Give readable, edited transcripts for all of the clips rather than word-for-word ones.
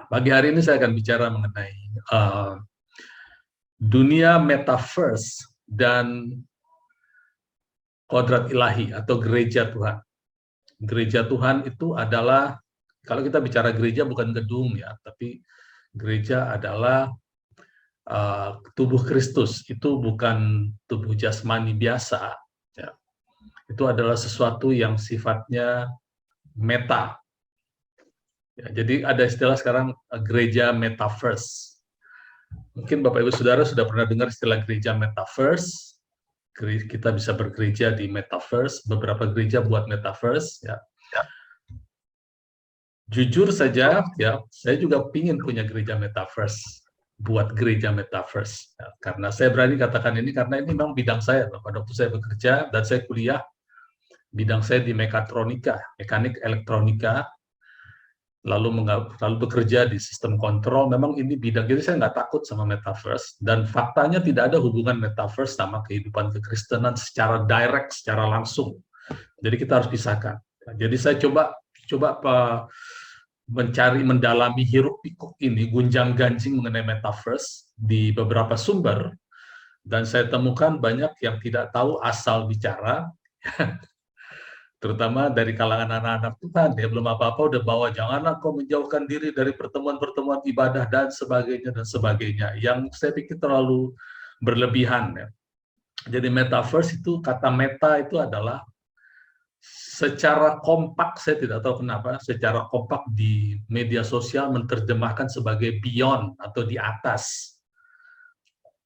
Pagi hari ini saya akan bicara mengenai dunia metaverse dan kodrat ilahi atau gereja Tuhan. Gereja Tuhan itu adalah, kalau kita bicara gereja bukan gedung ya, tapi gereja adalah tubuh Kristus. Itu bukan tubuh jasmani biasa. Ya. Itu adalah sesuatu yang sifatnya meta. Ya, jadi ada istilah sekarang gereja metaverse. Mungkin Bapak Ibu Saudara sudah pernah dengar istilah gereja metaverse. Kita bisa bergereja di metaverse, beberapa gereja buat metaverse. Ya. Jujur saja, ya, saya juga ingin punya gereja metaverse, buat gereja metaverse. Ya, karena saya berani katakan ini karena ini memang bidang saya. Pada waktu saya bekerja dan saya kuliah, bidang saya di mekatronika, mekanik elektronika, lalu bekerja di sistem kontrol. Memang ini bidang, jadi saya nggak takut sama metaverse, dan faktanya tidak ada hubungan metaverse sama kehidupan kekristenan secara direct, secara langsung. Jadi kita harus pisahkan. Jadi saya coba mencari, mendalami hiruk pikuk ini, gunjang ganjing mengenai metaverse di beberapa sumber, dan saya temukan banyak yang tidak tahu asal bicara, terutama dari kalangan anak-anak Tuhan. Dia belum apa-apa udah bawa, janganlah kau menjauhkan diri dari pertemuan-pertemuan ibadah dan sebagainya, yang saya pikir terlalu berlebihan. Ya. Jadi metaverse itu, kata meta itu adalah secara kompak, saya tidak tahu kenapa, secara kompak di media sosial menerjemahkan sebagai beyond atau di atas.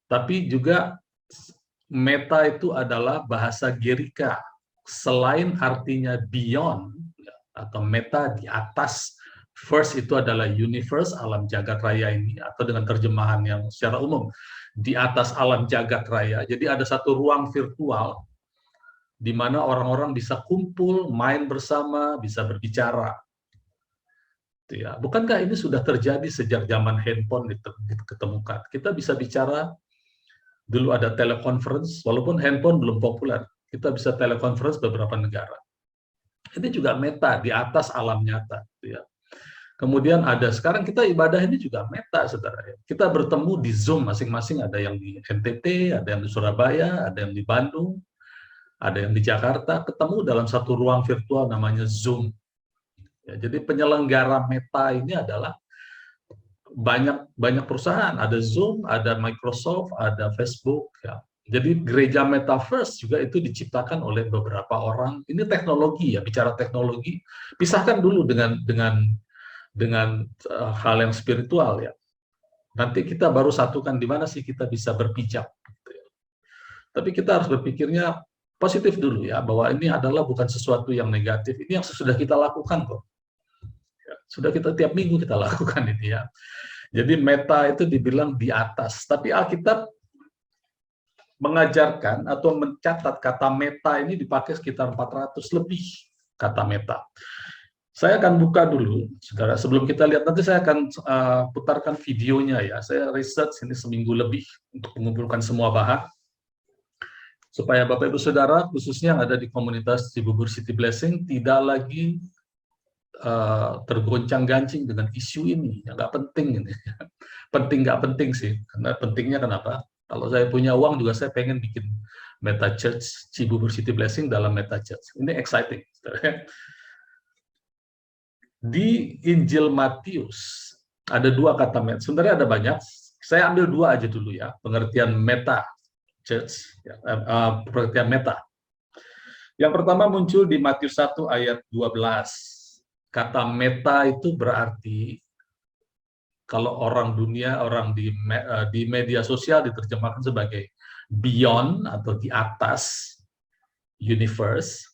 Tapi juga meta itu adalah bahasa Gerika. Selain artinya beyond atau meta di atas, first itu adalah universe, alam jagat raya ini, atau dengan terjemahan yang secara umum, di atas alam jagat raya. Jadi ada satu ruang virtual di mana orang-orang bisa kumpul, main bersama, bisa berbicara. Ya. Bukankah ini sudah terjadi sejak zaman handphone ditemukan? Kita bisa bicara, dulu ada teleconference, walaupun handphone belum populer, kita bisa teleconference beberapa negara. Ini juga meta, di atas alam nyata. Ya. Kemudian ada, sekarang kita ibadah ini juga meta, saudara. Kita bertemu di Zoom masing-masing, ada yang di NTT, ada yang di Surabaya, ada yang di Bandung, ada yang di Jakarta, ketemu dalam satu ruang virtual namanya Zoom. Ya, jadi penyelenggara meta ini adalah banyak perusahaan, ada Zoom, ada Microsoft, ada Facebook. Ya. Jadi gereja metaverse juga itu diciptakan oleh beberapa orang. Ini teknologi ya, bicara teknologi, pisahkan dulu dengan hal yang spiritual ya. Nanti kita baru satukan di mana sih kita bisa berpijak. Gitu ya. Tapi kita harus berpikirnya positif dulu ya, bahwa ini adalah bukan sesuatu yang negatif. Ini yang sudah kita lakukan kok. Ya, sudah kita tiap minggu kita lakukan ini ya. Jadi meta itu dibilang di atas, tapi Alkitab mengajarkan atau mencatat kata meta ini dipakai sekitar 400 lebih kata meta. Saya akan buka dulu, saudara. Sebelum kita lihat, nanti saya akan putarkan videonya ya. Saya research ini seminggu lebih untuk mengumpulkan semua bahan, supaya Bapak Ibu Saudara, khususnya yang ada di komunitas Cibubur City Blessing, tidak lagi tergoncang-gancing dengan isu ini, yang nggak penting ini. Penting nggak penting sih, karena pentingnya kenapa? Kalau saya punya uang juga saya pengen bikin Meta Church Cibubur City Blessing dalam Meta Church. Ini exciting. Di Injil Matius ada dua kata meta. Sebenarnya ada banyak. Saya ambil dua aja dulu ya, pengertian Meta Church, pengertian Meta. Yang pertama muncul di Matius 1 ayat 12. Kata meta itu berarti, kalau orang dunia, orang di media sosial diterjemahkan sebagai beyond atau di atas, universe.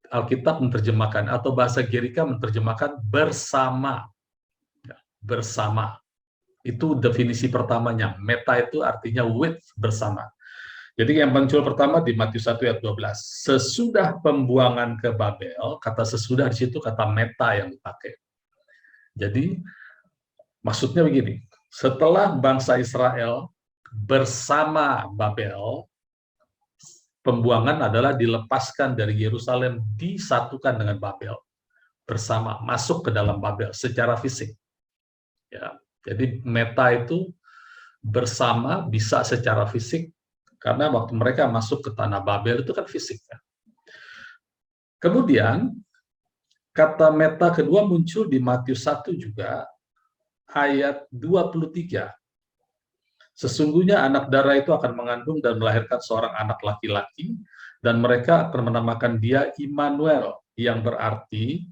Alkitab menerjemahkan, atau bahasa Gerika menerjemahkan bersama. Bersama. Itu definisi pertamanya. Meta itu artinya with, bersama. Jadi yang muncul pertama di Matius 1 ayat 12. Sesudah pembuangan ke Babel, kata sesudah di situ kata meta yang dipakai. Jadi maksudnya begini, setelah bangsa Israel bersama Babel, pembuangan adalah dilepaskan dari Yerusalem, disatukan dengan Babel, bersama, masuk ke dalam Babel secara fisik. Ya. Jadi meta itu bersama, bisa secara fisik, karena waktu mereka masuk ke tanah Babel itu kan fisik. Ya. Kemudian kata meta kedua muncul di Matius 1 juga, ayat 23. Sesungguhnya anak darah itu akan mengandung dan melahirkan seorang anak laki-laki, dan mereka akan menamakan dia Immanuel, yang berarti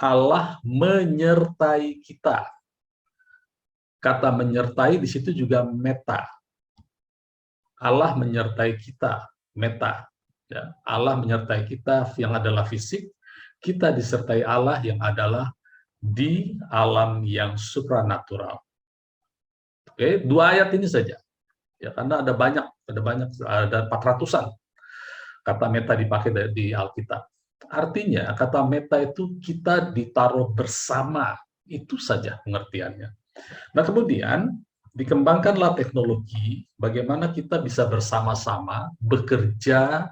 Allah menyertai kita. Kata menyertai di situ juga meta. Allah menyertai kita, meta. Ya, Allah menyertai kita yang adalah fisik, kita disertai Allah yang adalah di alam yang supranatural. Oke, 2 ayat ini saja. Ya, karena ada 400-an kata meta dipakai di Alkitab. Artinya kata meta itu kita ditaruh bersama, itu saja pengertiannya. Nah, kemudian dikembangkanlah teknologi, bagaimana kita bisa bersama-sama bekerja,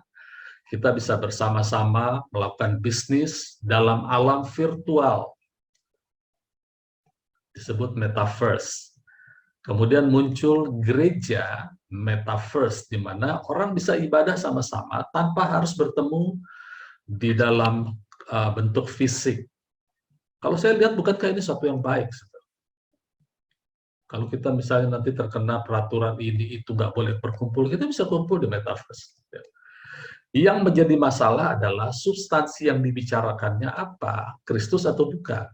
kita bisa bersama-sama melakukan bisnis dalam alam virtual, disebut metaverse. Kemudian muncul gereja metaverse, di mana orang bisa ibadah sama-sama tanpa harus bertemu di dalam bentuk fisik. Kalau saya lihat, bukankah ini suatu yang baik? Kalau kita misalnya nanti terkena peraturan ini, itu nggak boleh berkumpul, kita bisa kumpul di metaverse. Yang menjadi masalah adalah substansi yang dibicarakannya apa, Kristus atau bukan.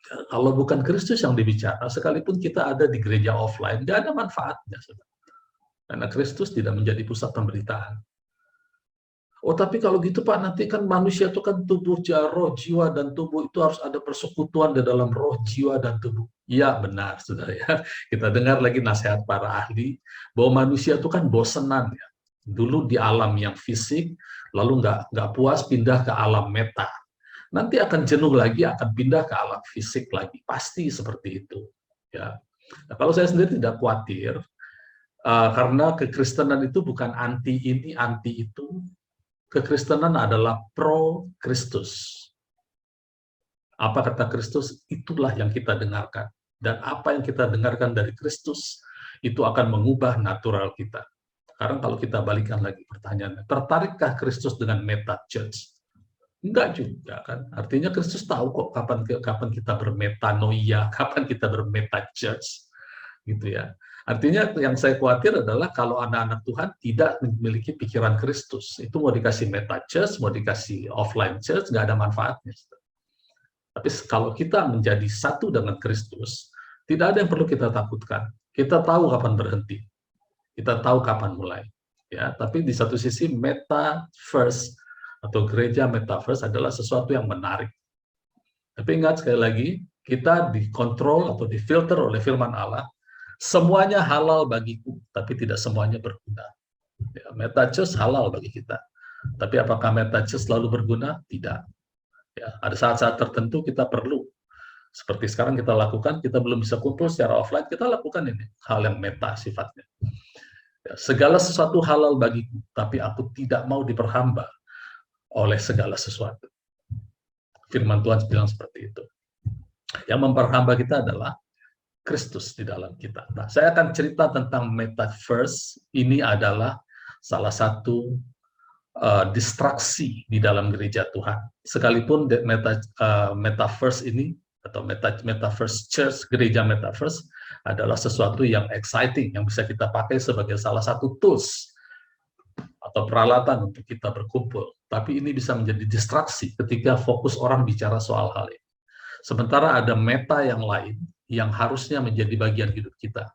Kalau bukan Kristus yang dibicara, sekalipun kita ada di gereja offline, nggak ada manfaatnya. Karena Kristus tidak menjadi pusat pemberitaan. Oh, tapi kalau gitu Pak, nanti kan manusia itu kan tubuh, roh, jiwa, dan tubuh itu harus ada persekutuan di dalam roh, jiwa, dan tubuh. Iya, benar, saudara ya. Kita dengar lagi nasihat para ahli, bahwa manusia itu kan bosenan ya. Dulu di alam yang fisik, lalu nggak puas pindah ke alam meta. Nanti akan jenuh lagi, akan pindah ke alam fisik lagi. Pasti seperti itu. Ya. Nah, kalau saya sendiri tidak khawatir, karena kekristenan itu bukan anti ini, anti itu. Kekristenan adalah pro-Kristus. Apa kata Kristus? Itulah yang kita dengarkan. Dan apa yang kita dengarkan dari Kristus, itu akan mengubah natural kita. Sekarang kalau kita balikan lagi pertanyaannya, tertarikkah Kristus dengan meta church? Enggak juga kan. Artinya Kristus tahu kok kapan kita bermetanoia, kapan kita bermeta church. Gitu ya. Artinya yang saya khawatir adalah kalau anak-anak Tuhan tidak memiliki pikiran Kristus. Itu mau dikasih meta church, mau dikasih offline church, nggak ada manfaatnya. Tapi kalau kita menjadi satu dengan Kristus, tidak ada yang perlu kita takutkan. Kita tahu kapan berhenti. Kita tahu kapan mulai. Ya, tapi di satu sisi metaverse atau gereja metaverse adalah sesuatu yang menarik. Tapi ingat sekali lagi, kita dikontrol atau difilter oleh firman Allah. Semuanya halal bagiku, tapi tidak semuanya berguna. Ya, meta church halal bagi kita. Tapi apakah meta church selalu berguna? Tidak. Ya, ada saat-saat tertentu kita perlu. Seperti sekarang kita lakukan, kita belum bisa kumpul secara offline, kita lakukan ini. Hal yang meta sifatnya. Ya, segala sesuatu halal bagiku, tapi aku tidak mau diperhamba oleh segala sesuatu. Firman Tuhan bilang seperti itu. Yang memperhamba kita adalah Kristus di dalam kita. Nah, saya akan cerita tentang metaverse. Ini adalah salah satu distraksi di dalam gereja Tuhan. Sekalipun metaverse ini atau metaverse church, gereja metaverse adalah sesuatu yang exciting, yang bisa kita pakai sebagai salah satu tools atau peralatan untuk kita berkumpul. Tapi ini bisa menjadi distraksi ketika fokus orang bicara soal hal ini. Sementara ada meta yang lain yang harusnya menjadi bagian hidup kita.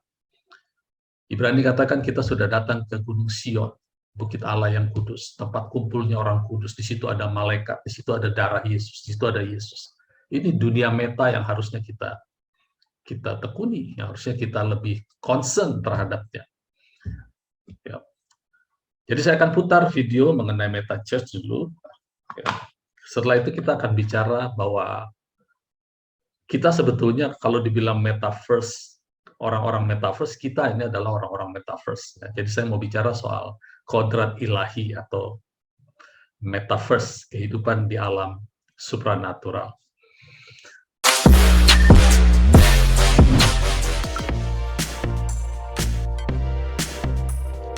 Ibrani katakan kita sudah datang ke Gunung Sion, Bukit Allah yang kudus, tempat kumpulnya orang kudus. Di situ ada malaikat, di situ ada darah Yesus, di situ ada Yesus. Ini dunia meta yang harusnya kita tekuni, yang harusnya kita lebih concern terhadapnya. Ya. Jadi saya akan putar video mengenai meta church dulu. Ya. Setelah itu kita akan bicara bahwa kita sebetulnya kalau dibilang metaverse, orang-orang metaverse, kita ini adalah orang-orang metaverse. Ya, jadi saya mau bicara soal kodrat ilahi atau metaverse, kehidupan di alam supranatural.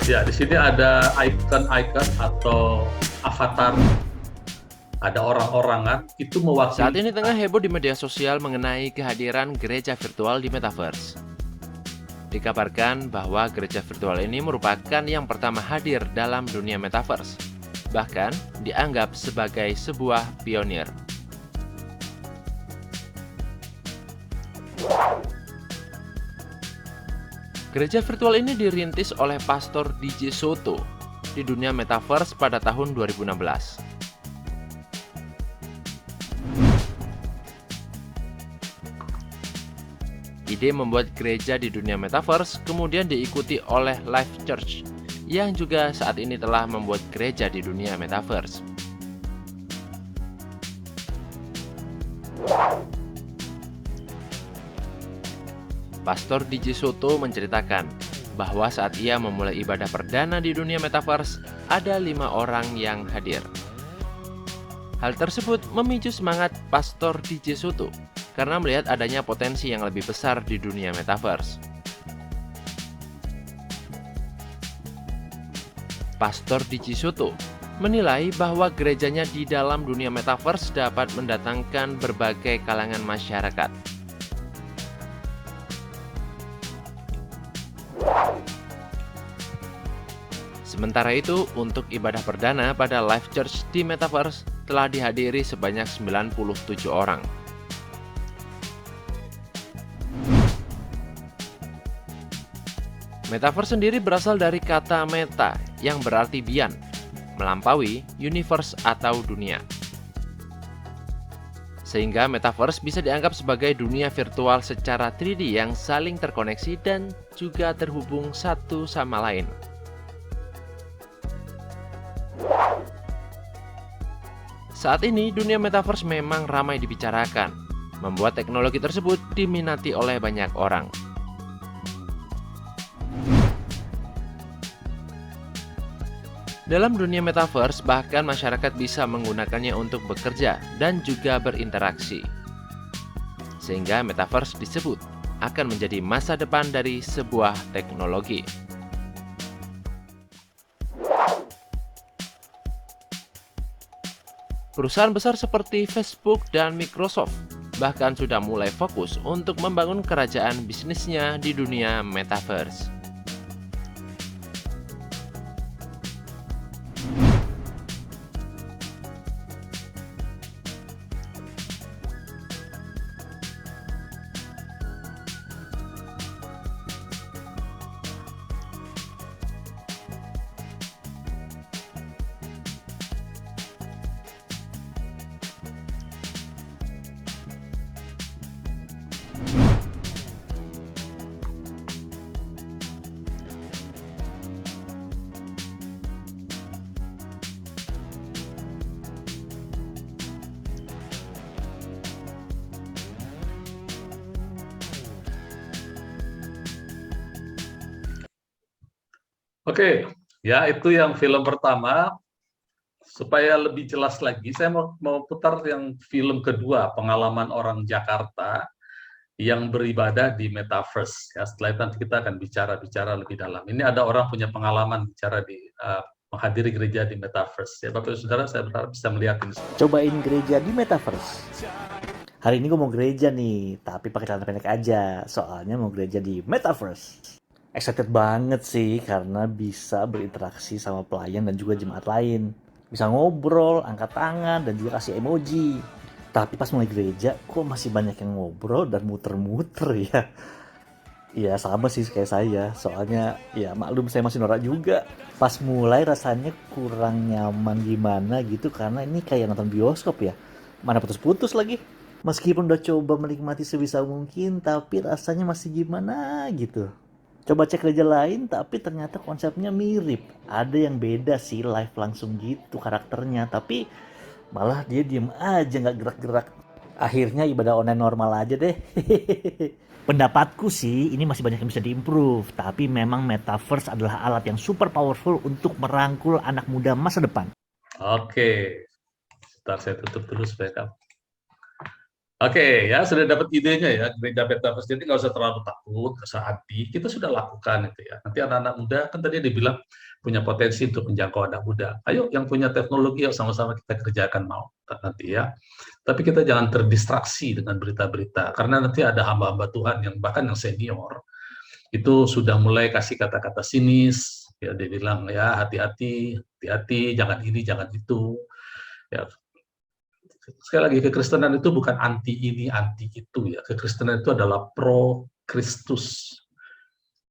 Ya, di sini ada icon-icon atau avatar, ada orang-orangan itu Saat mewakili ini kita. tengah heboh di media sosial mengenai kehadiran gereja virtual di Metaverse. Dikabarkan bahwa gereja virtual ini merupakan yang pertama hadir dalam dunia Metaverse, bahkan dianggap sebagai sebuah pionir. Gereja virtual ini dirintis oleh Pastor DJ Soto di dunia Metaverse pada tahun 2016. Ide membuat gereja di dunia Metaverse kemudian diikuti oleh Life Church yang juga saat ini telah membuat gereja di dunia Metaverse. Pastor DJ Soto menceritakan bahwa saat ia memulai ibadah perdana di dunia Metaverse, ada 5 orang yang hadir. Hal tersebut memicu semangat Pastor DJ Soto karena melihat adanya potensi yang lebih besar di dunia Metaverse. Pastor DJ Soto menilai bahwa gerejanya di dalam dunia Metaverse dapat mendatangkan berbagai kalangan masyarakat. Sementara itu, untuk ibadah perdana pada Life Church di Metaverse telah dihadiri sebanyak 97 orang. Metaverse sendiri berasal dari kata meta yang berarti beyond, melampaui, universe atau dunia. Sehingga Metaverse bisa dianggap sebagai dunia virtual secara 3D yang saling terkoneksi dan juga terhubung satu sama lain. Saat ini, dunia Metaverse memang ramai dibicarakan, membuat teknologi tersebut diminati oleh banyak orang. Dalam dunia Metaverse, bahkan masyarakat bisa menggunakannya untuk bekerja dan juga berinteraksi. Sehingga Metaverse disebut akan menjadi masa depan dari sebuah teknologi. Perusahaan besar seperti Facebook dan Microsoft bahkan sudah mulai fokus untuk membangun kerajaan bisnisnya di dunia Metaverse. Oke, ya itu yang film pertama. Supaya lebih jelas lagi, saya mau putar yang film kedua, pengalaman orang Jakarta yang beribadah di Metaverse. Ya, setelah itu nanti kita akan bicara lebih dalam. Ini ada orang punya pengalaman bicara di menghadiri gereja di Metaverse. Ya, Bapak Saudara, saya berharap bisa melihat ini. Cobain gereja di Metaverse. Hari ini gue mau gereja nih, tapi pakai celana pendek aja. Soalnya mau gereja di Metaverse. Excited banget sih, karena bisa berinteraksi sama pelayan dan juga jemaat lain. Bisa ngobrol, angkat tangan, dan juga kasih emoji. Tapi pas mulai gereja, kok masih banyak yang ngobrol dan muter-muter ya. Iya sama sih kayak saya, soalnya ya maklum saya masih norak juga. Pas mulai rasanya kurang nyaman gimana gitu karena ini kayak nonton bioskop ya. Mana putus-putus lagi. Meskipun udah coba menikmati sebisa mungkin tapi rasanya masih gimana gitu. Coba cek gereja lain tapi ternyata konsepnya mirip. Ada yang beda sih live langsung gitu karakternya tapi malah dia diem aja nggak gerak-gerak. Akhirnya ibadah online normal aja deh. Pendapatku sih ini masih banyak yang bisa diimprove, tapi memang Metaverse adalah alat yang super powerful untuk merangkul anak muda masa depan. Oke, sebentar saya tutup dulu supaya kamu. Oke, ya sudah dapat idenya ya, gereja metaverse. Jadi nggak usah terlalu takut, nggak usah anti. Kita sudah lakukan itu ya. Nanti anak-anak muda kan tadi dibilang punya potensi untuk menjangkau anak muda. Ayo yang punya teknologi, yuk sama-sama kita kerjakan mau nanti ya. Tapi kita jangan terdistraksi dengan berita-berita, karena nanti ada hamba-hamba Tuhan yang bahkan yang senior itu sudah mulai kasih kata-kata sinis. Ya, dia bilang ya hati-hati, hati-hati, jangan ini, jangan itu. Ya, sekali lagi kekristenan itu bukan anti ini anti itu ya, kekristenan itu adalah pro Kristus.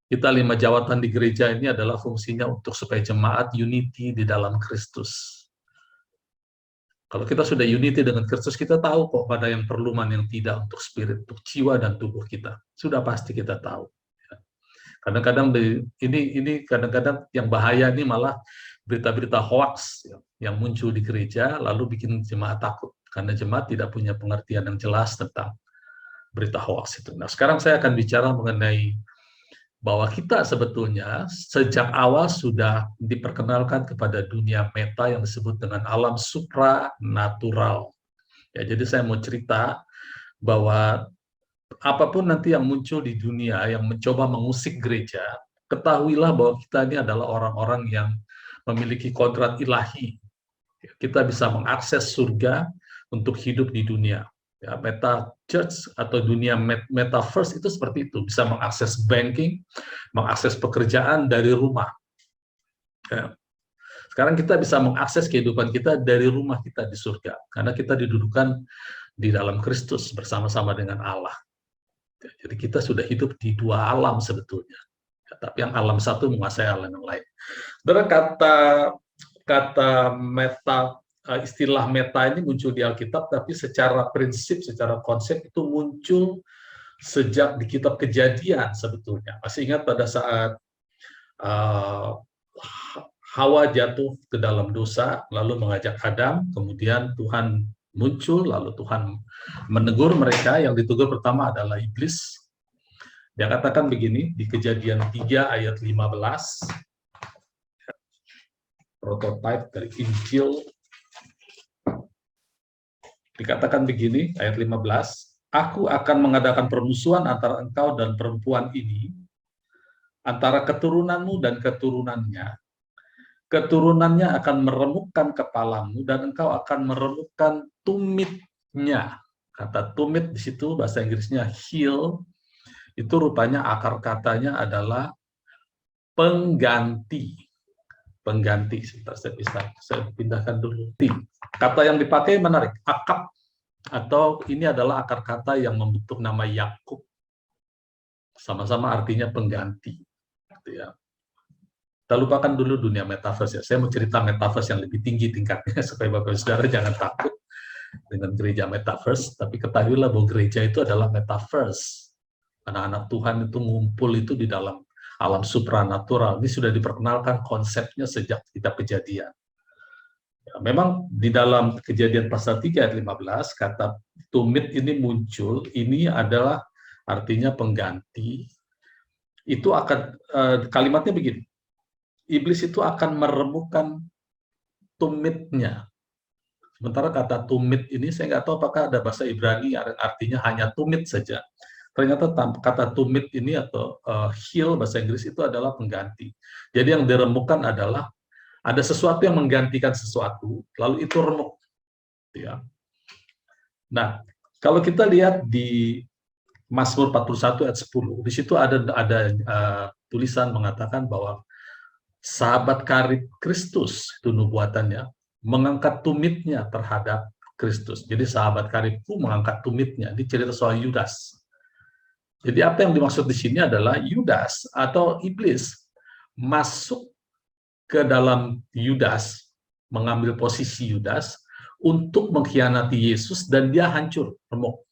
Kita 5 jawatan di gereja ini adalah fungsinya untuk supaya jemaat unity di dalam Kristus. Kalau kita sudah unity dengan Kristus, kita tahu kok mana yang perlu, mana yang tidak untuk spirit, untuk jiwa dan tubuh kita. Sudah pasti kita tahu. Kadang-kadang ini kadang-kadang yang bahaya ini malah berita-berita hoax yang muncul di gereja lalu bikin jemaat takut. Karena jemaat tidak punya pengertian yang jelas tentang berita hoax itu. Nah, sekarang saya akan bicara mengenai bahwa kita sebetulnya sejak awal sudah diperkenalkan kepada dunia meta yang disebut dengan alam supranatural. Ya, jadi saya mau cerita bahwa apapun nanti yang muncul di dunia yang mencoba mengusik gereja, ketahuilah bahwa kita ini adalah orang-orang yang memiliki kodrat ilahi. Kita bisa mengakses surga untuk hidup di dunia. Ya, meta church atau dunia metaverse itu seperti itu, bisa mengakses banking, mengakses pekerjaan dari rumah. Ya. Sekarang kita bisa mengakses kehidupan kita dari rumah kita di surga, karena kita didudukan di dalam Kristus bersama-sama dengan Allah. Ya, jadi kita sudah hidup di 2 alam sebetulnya. Ya, tapi yang alam satu menguasai alam yang lain. Dengan kata meta, istilah meta ini muncul di Alkitab, tapi secara prinsip, secara konsep itu muncul sejak di kitab Kejadian sebetulnya. Masih ingat pada saat Hawa jatuh ke dalam dosa, lalu mengajak Adam, kemudian Tuhan muncul, lalu Tuhan menegur mereka. Yang ditegur pertama adalah iblis. Dia katakan begini, di Kejadian 3 ayat 15, prototipe dari Injil, dikatakan begini, ayat 15, aku akan mengadakan permusuhan antara engkau dan perempuan ini, antara keturunanmu dan keturunannya. Keturunannya akan meremukkan kepalamu, dan engkau akan meremukkan tumitnya. Kata tumit di situ, bahasa Inggrisnya heel, itu rupanya akar katanya adalah pengganti. Pengganti, sebentar saya pindahkan dulu. Kata yang dipakai menarik, akab, atau ini adalah akar kata yang membentuk nama Yakub. Sama-sama artinya pengganti. Ya. Kita lupakan dulu dunia metaverse ya. Saya mau cerita metaverse yang lebih tinggi tingkatnya supaya Bapak Saudara jangan takut dengan gereja metaverse, tapi ketahuilah bahwa gereja itu adalah metaverse. Anak-anak Tuhan itu ngumpul itu di dalam alam supranatural. Ini sudah diperkenalkan konsepnya sejak kitab Kejadian. Ya, memang di dalam Kejadian pasal 3 ayat 15, kata tumit ini muncul, ini adalah artinya pengganti. Itu akan, kalimatnya begini, iblis itu akan meremukkan tumitnya. Sementara kata tumit ini, saya nggak tahu apakah ada bahasa Ibrani yang artinya hanya tumit saja. Ternyata kata tumit ini atau heel bahasa Inggris itu adalah pengganti. Jadi yang diremukkan adalah ada sesuatu yang menggantikan sesuatu, lalu itu remuk. Ya. Nah, kalau kita lihat di Mazmur 41 ayat 10, di situ ada tulisan mengatakan bahwa sahabat karib Kristus, itu nubuatannya, mengangkat tumitnya terhadap Kristus. Jadi sahabat karibku mengangkat tumitnya. Ini cerita soal Yudas. Jadi apa yang dimaksud di sini adalah Yudas atau iblis masuk ke dalam Yudas, mengambil posisi Yudas untuk mengkhianati Yesus, dan dia hancur, remuk.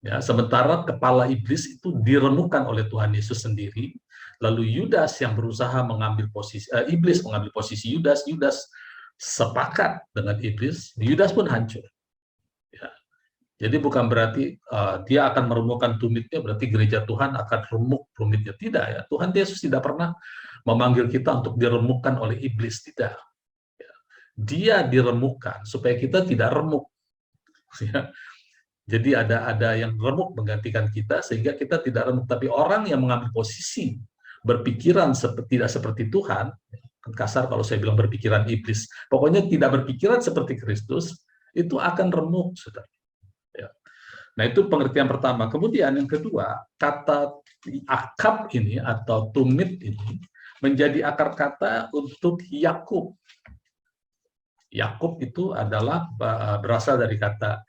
Ya, sementara kepala iblis itu diremukkan oleh Tuhan Yesus sendiri, lalu Yudas yang berusaha mengambil posisi, iblis mengambil posisi Yudas, Yudas sepakat dengan iblis, Yudas pun hancur. Jadi bukan berarti dia akan meremukkan tumitnya, berarti gereja Tuhan akan remuk tumitnya. Tidak ya, Tuhan Yesus tidak pernah memanggil kita untuk diremukkan oleh iblis, tidak. Dia diremukkan supaya kita tidak remuk. Jadi ada yang remuk menggantikan kita sehingga kita tidak remuk. Tapi orang yang mengambil posisi berpikiran tidak seperti Tuhan, kasar kalau saya bilang berpikiran iblis, pokoknya tidak berpikiran seperti Kristus, itu akan remuk, saudara. Ya. Nah, itu pengertian pertama. Kemudian yang kedua, kata akab ini atau tumit ini menjadi akar kata untuk Yakub. Yakub itu adalah berasal dari kata,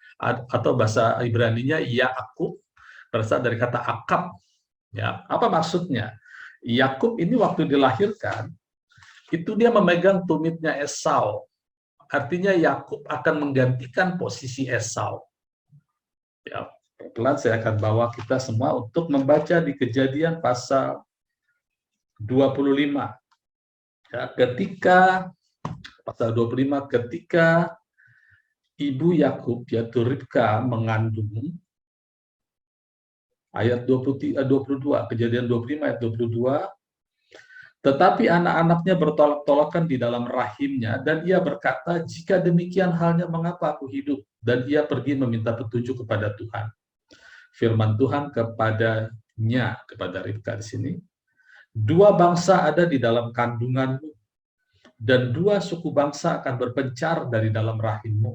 atau bahasa Ibraninya Yakub, berasal dari kata akab. Ya, apa maksudnya? Yakub ini waktu dilahirkan, itu dia memegang tumitnya Esau. Artinya Yakub akan menggantikan posisi Esau. Ya, pelan saya akan bawa kita semua untuk membaca di Kejadian pasal 25. Ya, ketika pasal 25, ketika ibu Yakub yaitu Ribka mengandung, ayat 22, Kejadian 25 ayat 22, tetapi anak-anaknya bertolak-tolakan di dalam rahimnya, dan ia berkata, jika demikian halnya mengapa aku hidup? Dan ia pergi meminta petunjuk kepada Tuhan. Firman Tuhan kepadanya, kepada Ribka di sini, dua bangsa ada di dalam kandunganmu, dan dua suku bangsa akan berpencar dari dalam rahimmu.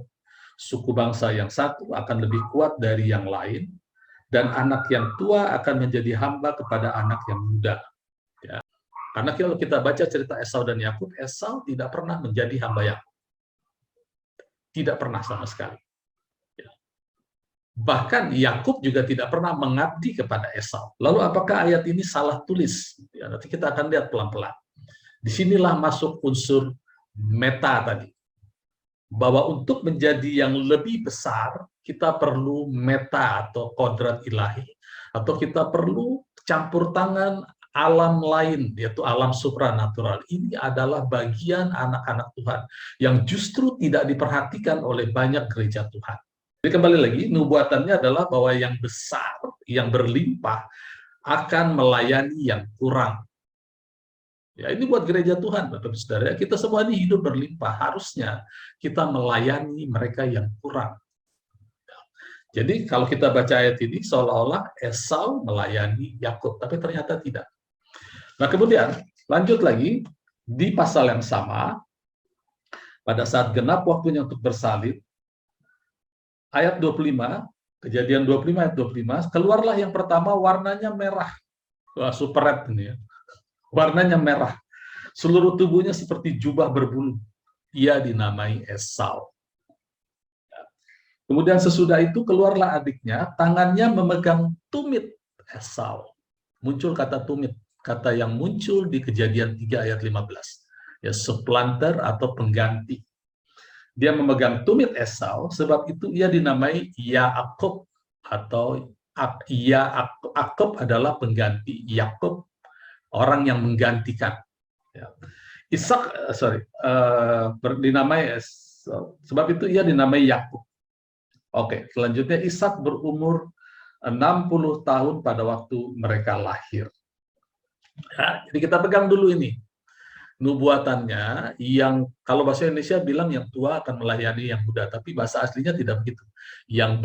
Suku bangsa yang satu akan lebih kuat dari yang lain, dan anak yang tua akan menjadi hamba kepada anak yang muda. Ya. Karena kalau kita baca cerita Esau dan Yakub, Esau tidak pernah menjadi hamba Yakub. Tidak pernah sama sekali. Ya. Bahkan Yakub juga tidak pernah mengabdi kepada Esau. Lalu apakah ayat ini salah tulis? Ya, nanti kita akan lihat pelan-pelan. Disinilah masuk unsur meta tadi. Bahwa untuk menjadi yang lebih besar, kita perlu meta atau kodrat ilahi. Atau kita perlu campur tangan alam lain, yaitu alam supranatural. Ini adalah bagian anak-anak Tuhan yang justru tidak diperhatikan oleh banyak gereja Tuhan. Jadi kembali lagi, nubuatannya adalah bahwa yang besar, yang berlimpah, akan melayani yang kurang. Ya, ini buat gereja Tuhan, Bapak Ibu Saudara. Kita semua ini hidup berlimpah. Harusnya kita melayani mereka yang kurang. Jadi kalau kita baca ayat ini, seolah-olah Esau melayani Yakub, tapi ternyata tidak. Nah, kemudian lanjut lagi di pasal yang sama, pada saat genap waktunya untuk bersalin, ayat 25, Kejadian 25 ayat 25, keluarlah yang pertama warnanya merah. Wah, super red ini ya. Warnanya merah, seluruh tubuhnya seperti jubah berbulu. Ia dinamai Esau. Kemudian sesudah itu keluarlah adiknya, tangannya memegang tumit Esau. Muncul kata tumit, kata yang muncul di Kejadian 3 ayat 15. Ya, supplanter atau pengganti. Dia memegang tumit Esau, sebab itu ia dinamai Yaakub, atau Yaakub adalah pengganti Yakub, orang yang menggantikan. Ya. Ishak, dinamai, sebab itu ia dinamai Yakub. Oke, selanjutnya Ishak berumur 60 tahun pada waktu mereka lahir. Nah, jadi kita pegang dulu ini nubuatannya, yang kalau bahasa Indonesia bilang yang tua akan melayani yang muda, tapi bahasa aslinya tidak begitu. Yang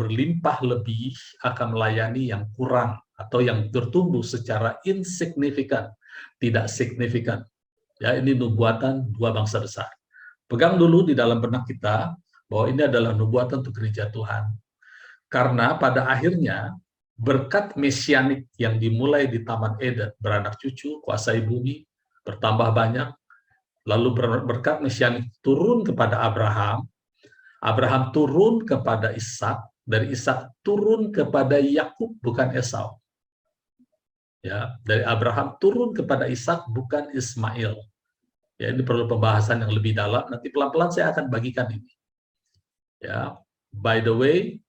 berlimpah lebih akan melayani yang kurang, atau yang bertumbuh secara insignifikan, tidak signifikan. Ya, ini nubuatan dua bangsa besar. Pegang dulu di dalam benak kita bahwa ini adalah nubuatan untuk gereja Tuhan. Karena pada akhirnya berkat mesianik yang dimulai di Taman Eden, beranak cucu, kuasai bumi, bertambah banyak, lalu berkat mesianik turun kepada Abraham, Abraham turun kepada Ishak, dari Ishak turun kepada Yakub, bukan Esau. Ya, dari Abraham turun kepada Ishak, bukan Ismail. Ya, ini perlu pembahasan yang lebih dalam. Nanti pelan-pelan saya akan bagikan ini. Ya, by the way,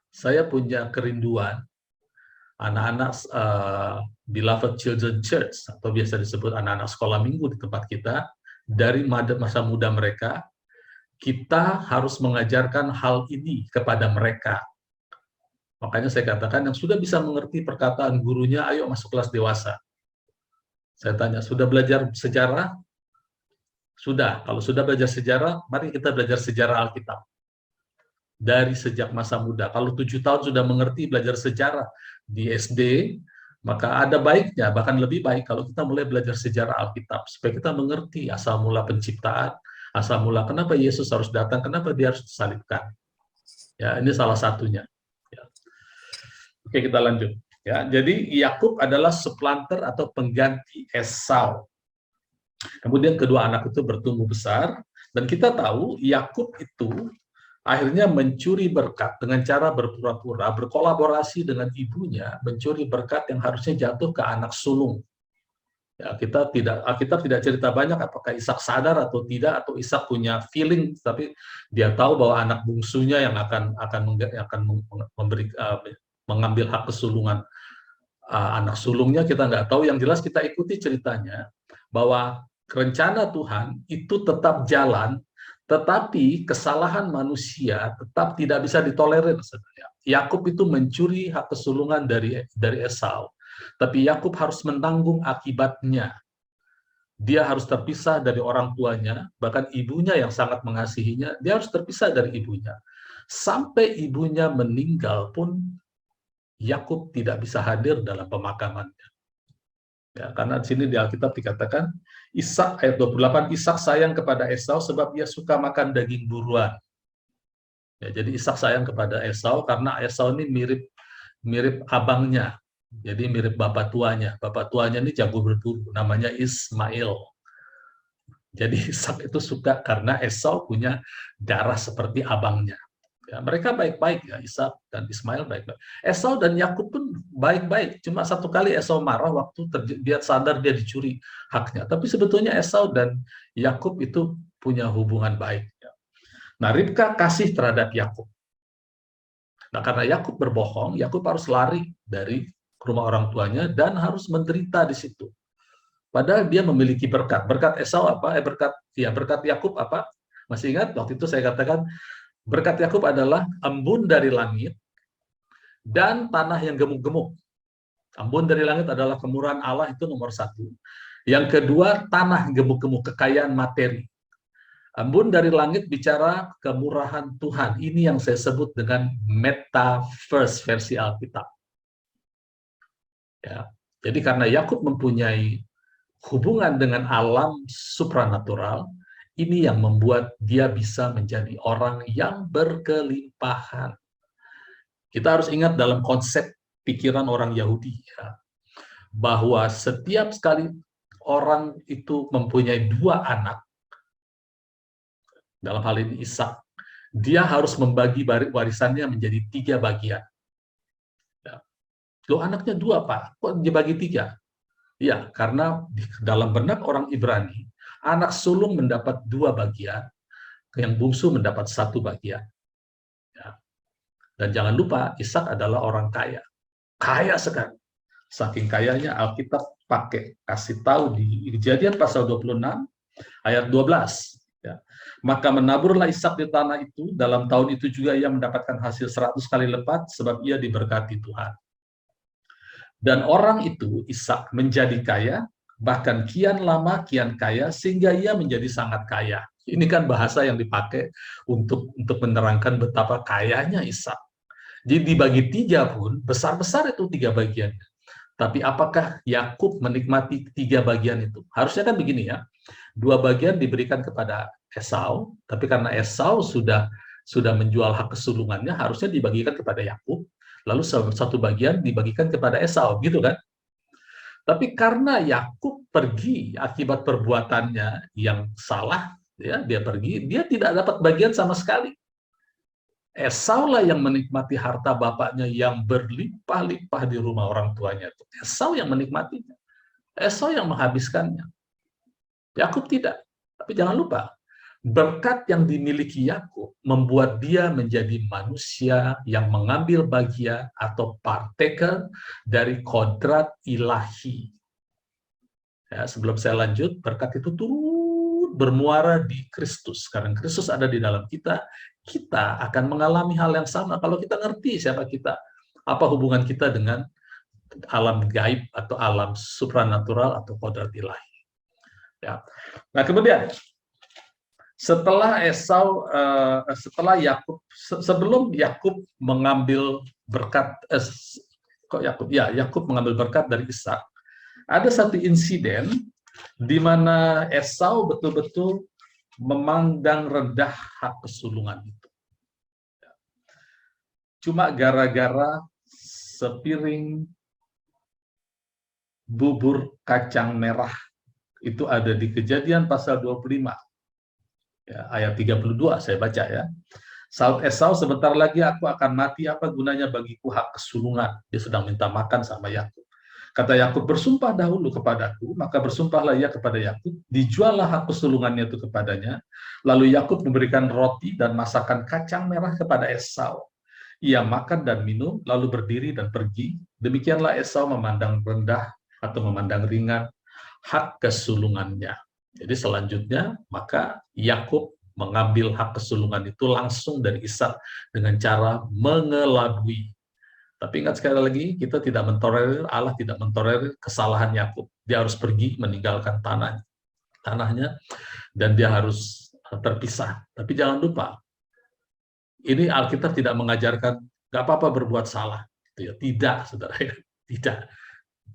saya punya kerinduan anak-anak Beloved Children Church, atau biasa disebut anak-anak sekolah minggu di tempat kita, dari masa muda mereka, kita harus mengajarkan hal ini kepada mereka. Makanya saya katakan yang sudah bisa mengerti perkataan gurunya, ayo masuk kelas dewasa. Saya tanya, sudah belajar sejarah? Sudah. Kalau sudah belajar sejarah, mari kita belajar sejarah Alkitab. dari sejak masa muda. Kalau 7 tahun sudah mengerti belajar sejarah di SD, maka ada baiknya, bahkan lebih baik kalau kita mulai belajar sejarah Alkitab, supaya kita mengerti asal mula penciptaan, asal mula kenapa Yesus harus datang, kenapa dia harus disalibkan. Ya, ini salah satunya. Ya. Oke, kita lanjut. Ya, jadi Yakub adalah supplanter atau pengganti Esau. Kemudian kedua anak itu bertumbuh besar, dan kita tahu Yakub itu akhirnya mencuri berkat dengan cara berpura-pura, berkolaborasi dengan ibunya, mencuri berkat yang harusnya jatuh ke anak sulung. Ya, Alkitab tidak cerita banyak apakah Ishak sadar atau tidak, atau Ishak punya feeling, tapi dia tahu bahwa anak bungsunya yang akan mengambil hak kesulungan anak sulungnya. Kita nggak tahu. Yang jelas kita ikuti ceritanya bahwa rencana Tuhan itu tetap jalan, tetapi kesalahan manusia tetap tidak bisa ditolerir. Yakub itu mencuri hak kesulungan dari Esau, tapi Yakub harus menanggung akibatnya. Dia harus terpisah dari orang tuanya, bahkan ibunya yang sangat mengasihinya, dia harus terpisah dari ibunya. Sampai ibunya meninggal pun Yakub tidak bisa hadir dalam pemakamannya. Ya, karena di sini di Alkitab dikatakan, Ishak ayat 28, Ishak sayang kepada Esau sebab ia suka makan daging buruan. Ya, jadi Ishak sayang kepada Esau karena Esau ini mirip abangnya. Jadi mirip bapak tuanya. Bapak tuanya ini jago berburu, namanya Ismail. Jadi Ishak itu suka karena Esau punya darah seperti abangnya. Ya, mereka baik-baik ya, Ishak dan Ismail baik-baik. Esau dan Yakub pun baik-baik. Cuma satu kali Esau marah waktu dia sadar dia dicuri haknya. Tapi sebetulnya Esau dan Yakub itu punya hubungan baik. Ya. Nah, Ribka kasih terhadap Yakub. Nah, karena Yakub berbohong, Yakub harus lari dari rumah orang tuanya dan harus menderita di situ. Padahal dia memiliki berkat. Berkat Esau apa? Berkat Yakub apa? Masih ingat waktu itu saya katakan berkat Yakub adalah embun dari langit dan tanah yang gemuk-gemuk. Embun dari langit adalah kemurahan Allah, itu nomor satu. Yang kedua, tanah gemuk-gemuk, kekayaan materi. Embun dari langit bicara kemurahan Tuhan. Ini yang saya sebut dengan metaverse versi Alkitab. Ya. Jadi karena Yakub mempunyai hubungan dengan alam supranatural, ini yang membuat dia bisa menjadi orang yang berkelimpahan. Kita harus ingat dalam konsep pikiran orang Yahudi, ya, bahwa setiap sekali orang itu mempunyai dua anak, dalam hal ini Ishak, dia harus membagi warisannya menjadi 3 bagian. Ya. Loh, anaknya 2, Pak, kok dibagi 3? Ya, karena dalam benak orang Ibrani, anak sulung mendapat 2 bagian, yang bungsu mendapat 1 bagian. Ya. Dan jangan lupa, Ishak adalah orang kaya. Kaya sekali. Saking kayanya Alkitab kasih tahu di Kejadian pasal 26, ayat 12. Ya. Maka menaburlah Ishak di tanah itu, dalam tahun itu juga ia mendapatkan hasil 100 kali lipat, sebab ia diberkati Tuhan. Dan orang itu, Ishak, menjadi kaya, bahkan kian lama kian kaya, sehingga ia menjadi sangat kaya. Ini kan bahasa yang dipakai untuk menerangkan betapa kayanya Ishak. Jadi dibagi 3 pun, besar-besar itu 3 bagian. Tapi apakah Yakub menikmati 3 bagian itu? Harusnya kan begini ya, 2 bagian diberikan kepada Esau, tapi karena Esau sudah menjual hak kesulungannya, harusnya dibagikan kepada Yakub, lalu 1 bagian dibagikan kepada Esau, gitu kan? Tapi karena Yakub pergi akibat perbuatannya yang salah, ya, dia pergi, dia tidak dapat bagian sama sekali. Esau lah yang menikmati harta bapaknya yang berlimpah-limpah di rumah orang tuanya. Esau yang menikmatinya. Esau yang menghabiskannya. Yakub tidak. Tapi jangan lupa, berkat yang dimiliki Yakub membuat dia menjadi manusia yang mengambil bagian atau partaker dari kodrat ilahi. Ya, sebelum saya lanjut, berkat itu turut bermuara di Kristus. Karena Kristus ada di dalam kita, kita akan mengalami hal yang sama kalau kita ngerti siapa kita, apa hubungan kita dengan alam gaib atau alam supranatural atau kodrat ilahi. Ya. Nah, kemudian Setelah Yakub, sebelum Yakub mengambil berkat, Yakub mengambil berkat dari Ishak, ada satu insiden di mana Esau betul-betul memandang rendah hak kesulungan itu. Cuma gara-gara sepiring bubur kacang merah, itu ada di Kejadian pasal 25. Ya, ayat 32 saya baca ya. Saud Esau, sebentar lagi aku akan mati, apa gunanya bagiku hak kesulungan? Dia sedang minta makan sama Yakub. Kata Yakub, bersumpah dahulu kepadaku, maka bersumpahlah ia kepada Yakub, dijuallah hak kesulungannya itu kepadanya. Lalu Yakub memberikan roti dan masakan kacang merah kepada Esau. Ia makan dan minum, lalu berdiri dan pergi. Demikianlah Esau memandang rendah atau memandang ringan hak kesulungannya. Jadi selanjutnya, maka Yakub mengambil hak kesulungan itu langsung dari Ishak dengan cara mengelabui. Tapi ingat sekali lagi, kita tidak mentolerir, Allah tidak mentolerir kesalahan Yakub. Dia harus pergi meninggalkan tanahnya, dan dia harus terpisah. Tapi jangan lupa, ini Alkitab tidak mengajarkan nggak apa-apa berbuat salah. Tidak, saudara ya, tidak.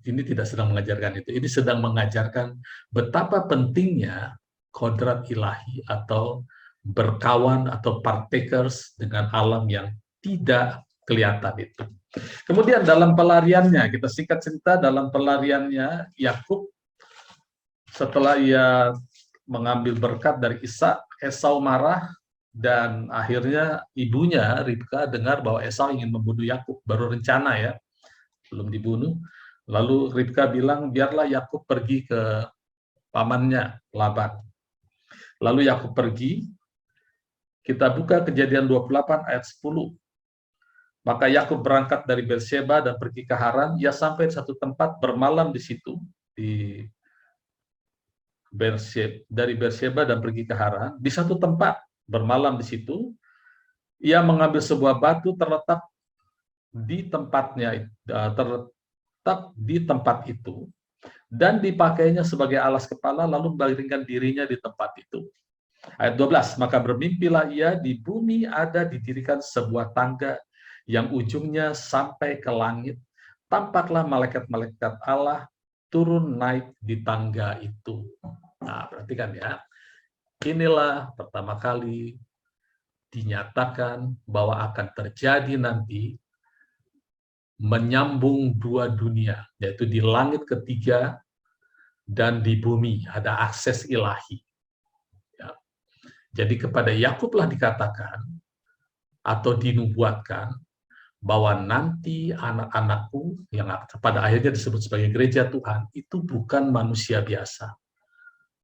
Ini tidak sedang mengajarkan itu. Ini sedang mengajarkan betapa pentingnya kodrat ilahi atau berkawan atau partakers dengan alam yang tidak kelihatan itu. Kemudian dalam pelariannya, kita singkat cerita, dalam pelariannya Yakub setelah ia mengambil berkat dari Ishak, Esau marah dan akhirnya ibunya Ribka dengar bahwa Esau ingin membunuh Yakub, baru rencana ya, belum dibunuh. Lalu Ribka bilang, biarlah Yakub pergi ke pamannya Laban. Lalu Yakub pergi, kita buka Kejadian 28 ayat 10. Maka Yakub berangkat dari Beersheba dan pergi ke Haran. Ia sampai di satu tempat, bermalam di situ, dari Beersheba dan pergi ke Haran. Di satu tempat, bermalam di situ, ia mengambil sebuah batu terletak di tempat itu, dan dipakainya sebagai alas kepala, lalu membaringkan dirinya di tempat itu. Ayat 12, maka bermimpilah ia, di bumi ada didirikan sebuah tangga yang ujungnya sampai ke langit. Tampaklah malaikat-malaikat Allah turun naik di tangga itu. Nah, perhatikan ya. Inilah pertama kali dinyatakan bahwa akan terjadi nanti menyambung dua dunia, yaitu di langit ketiga dan di bumi ada akses ilahi. Ya. Jadi kepada Yakublah dikatakan atau dinubuatkan bahwa nanti anak-anakku yang pada akhirnya disebut sebagai gereja Tuhan itu bukan manusia biasa,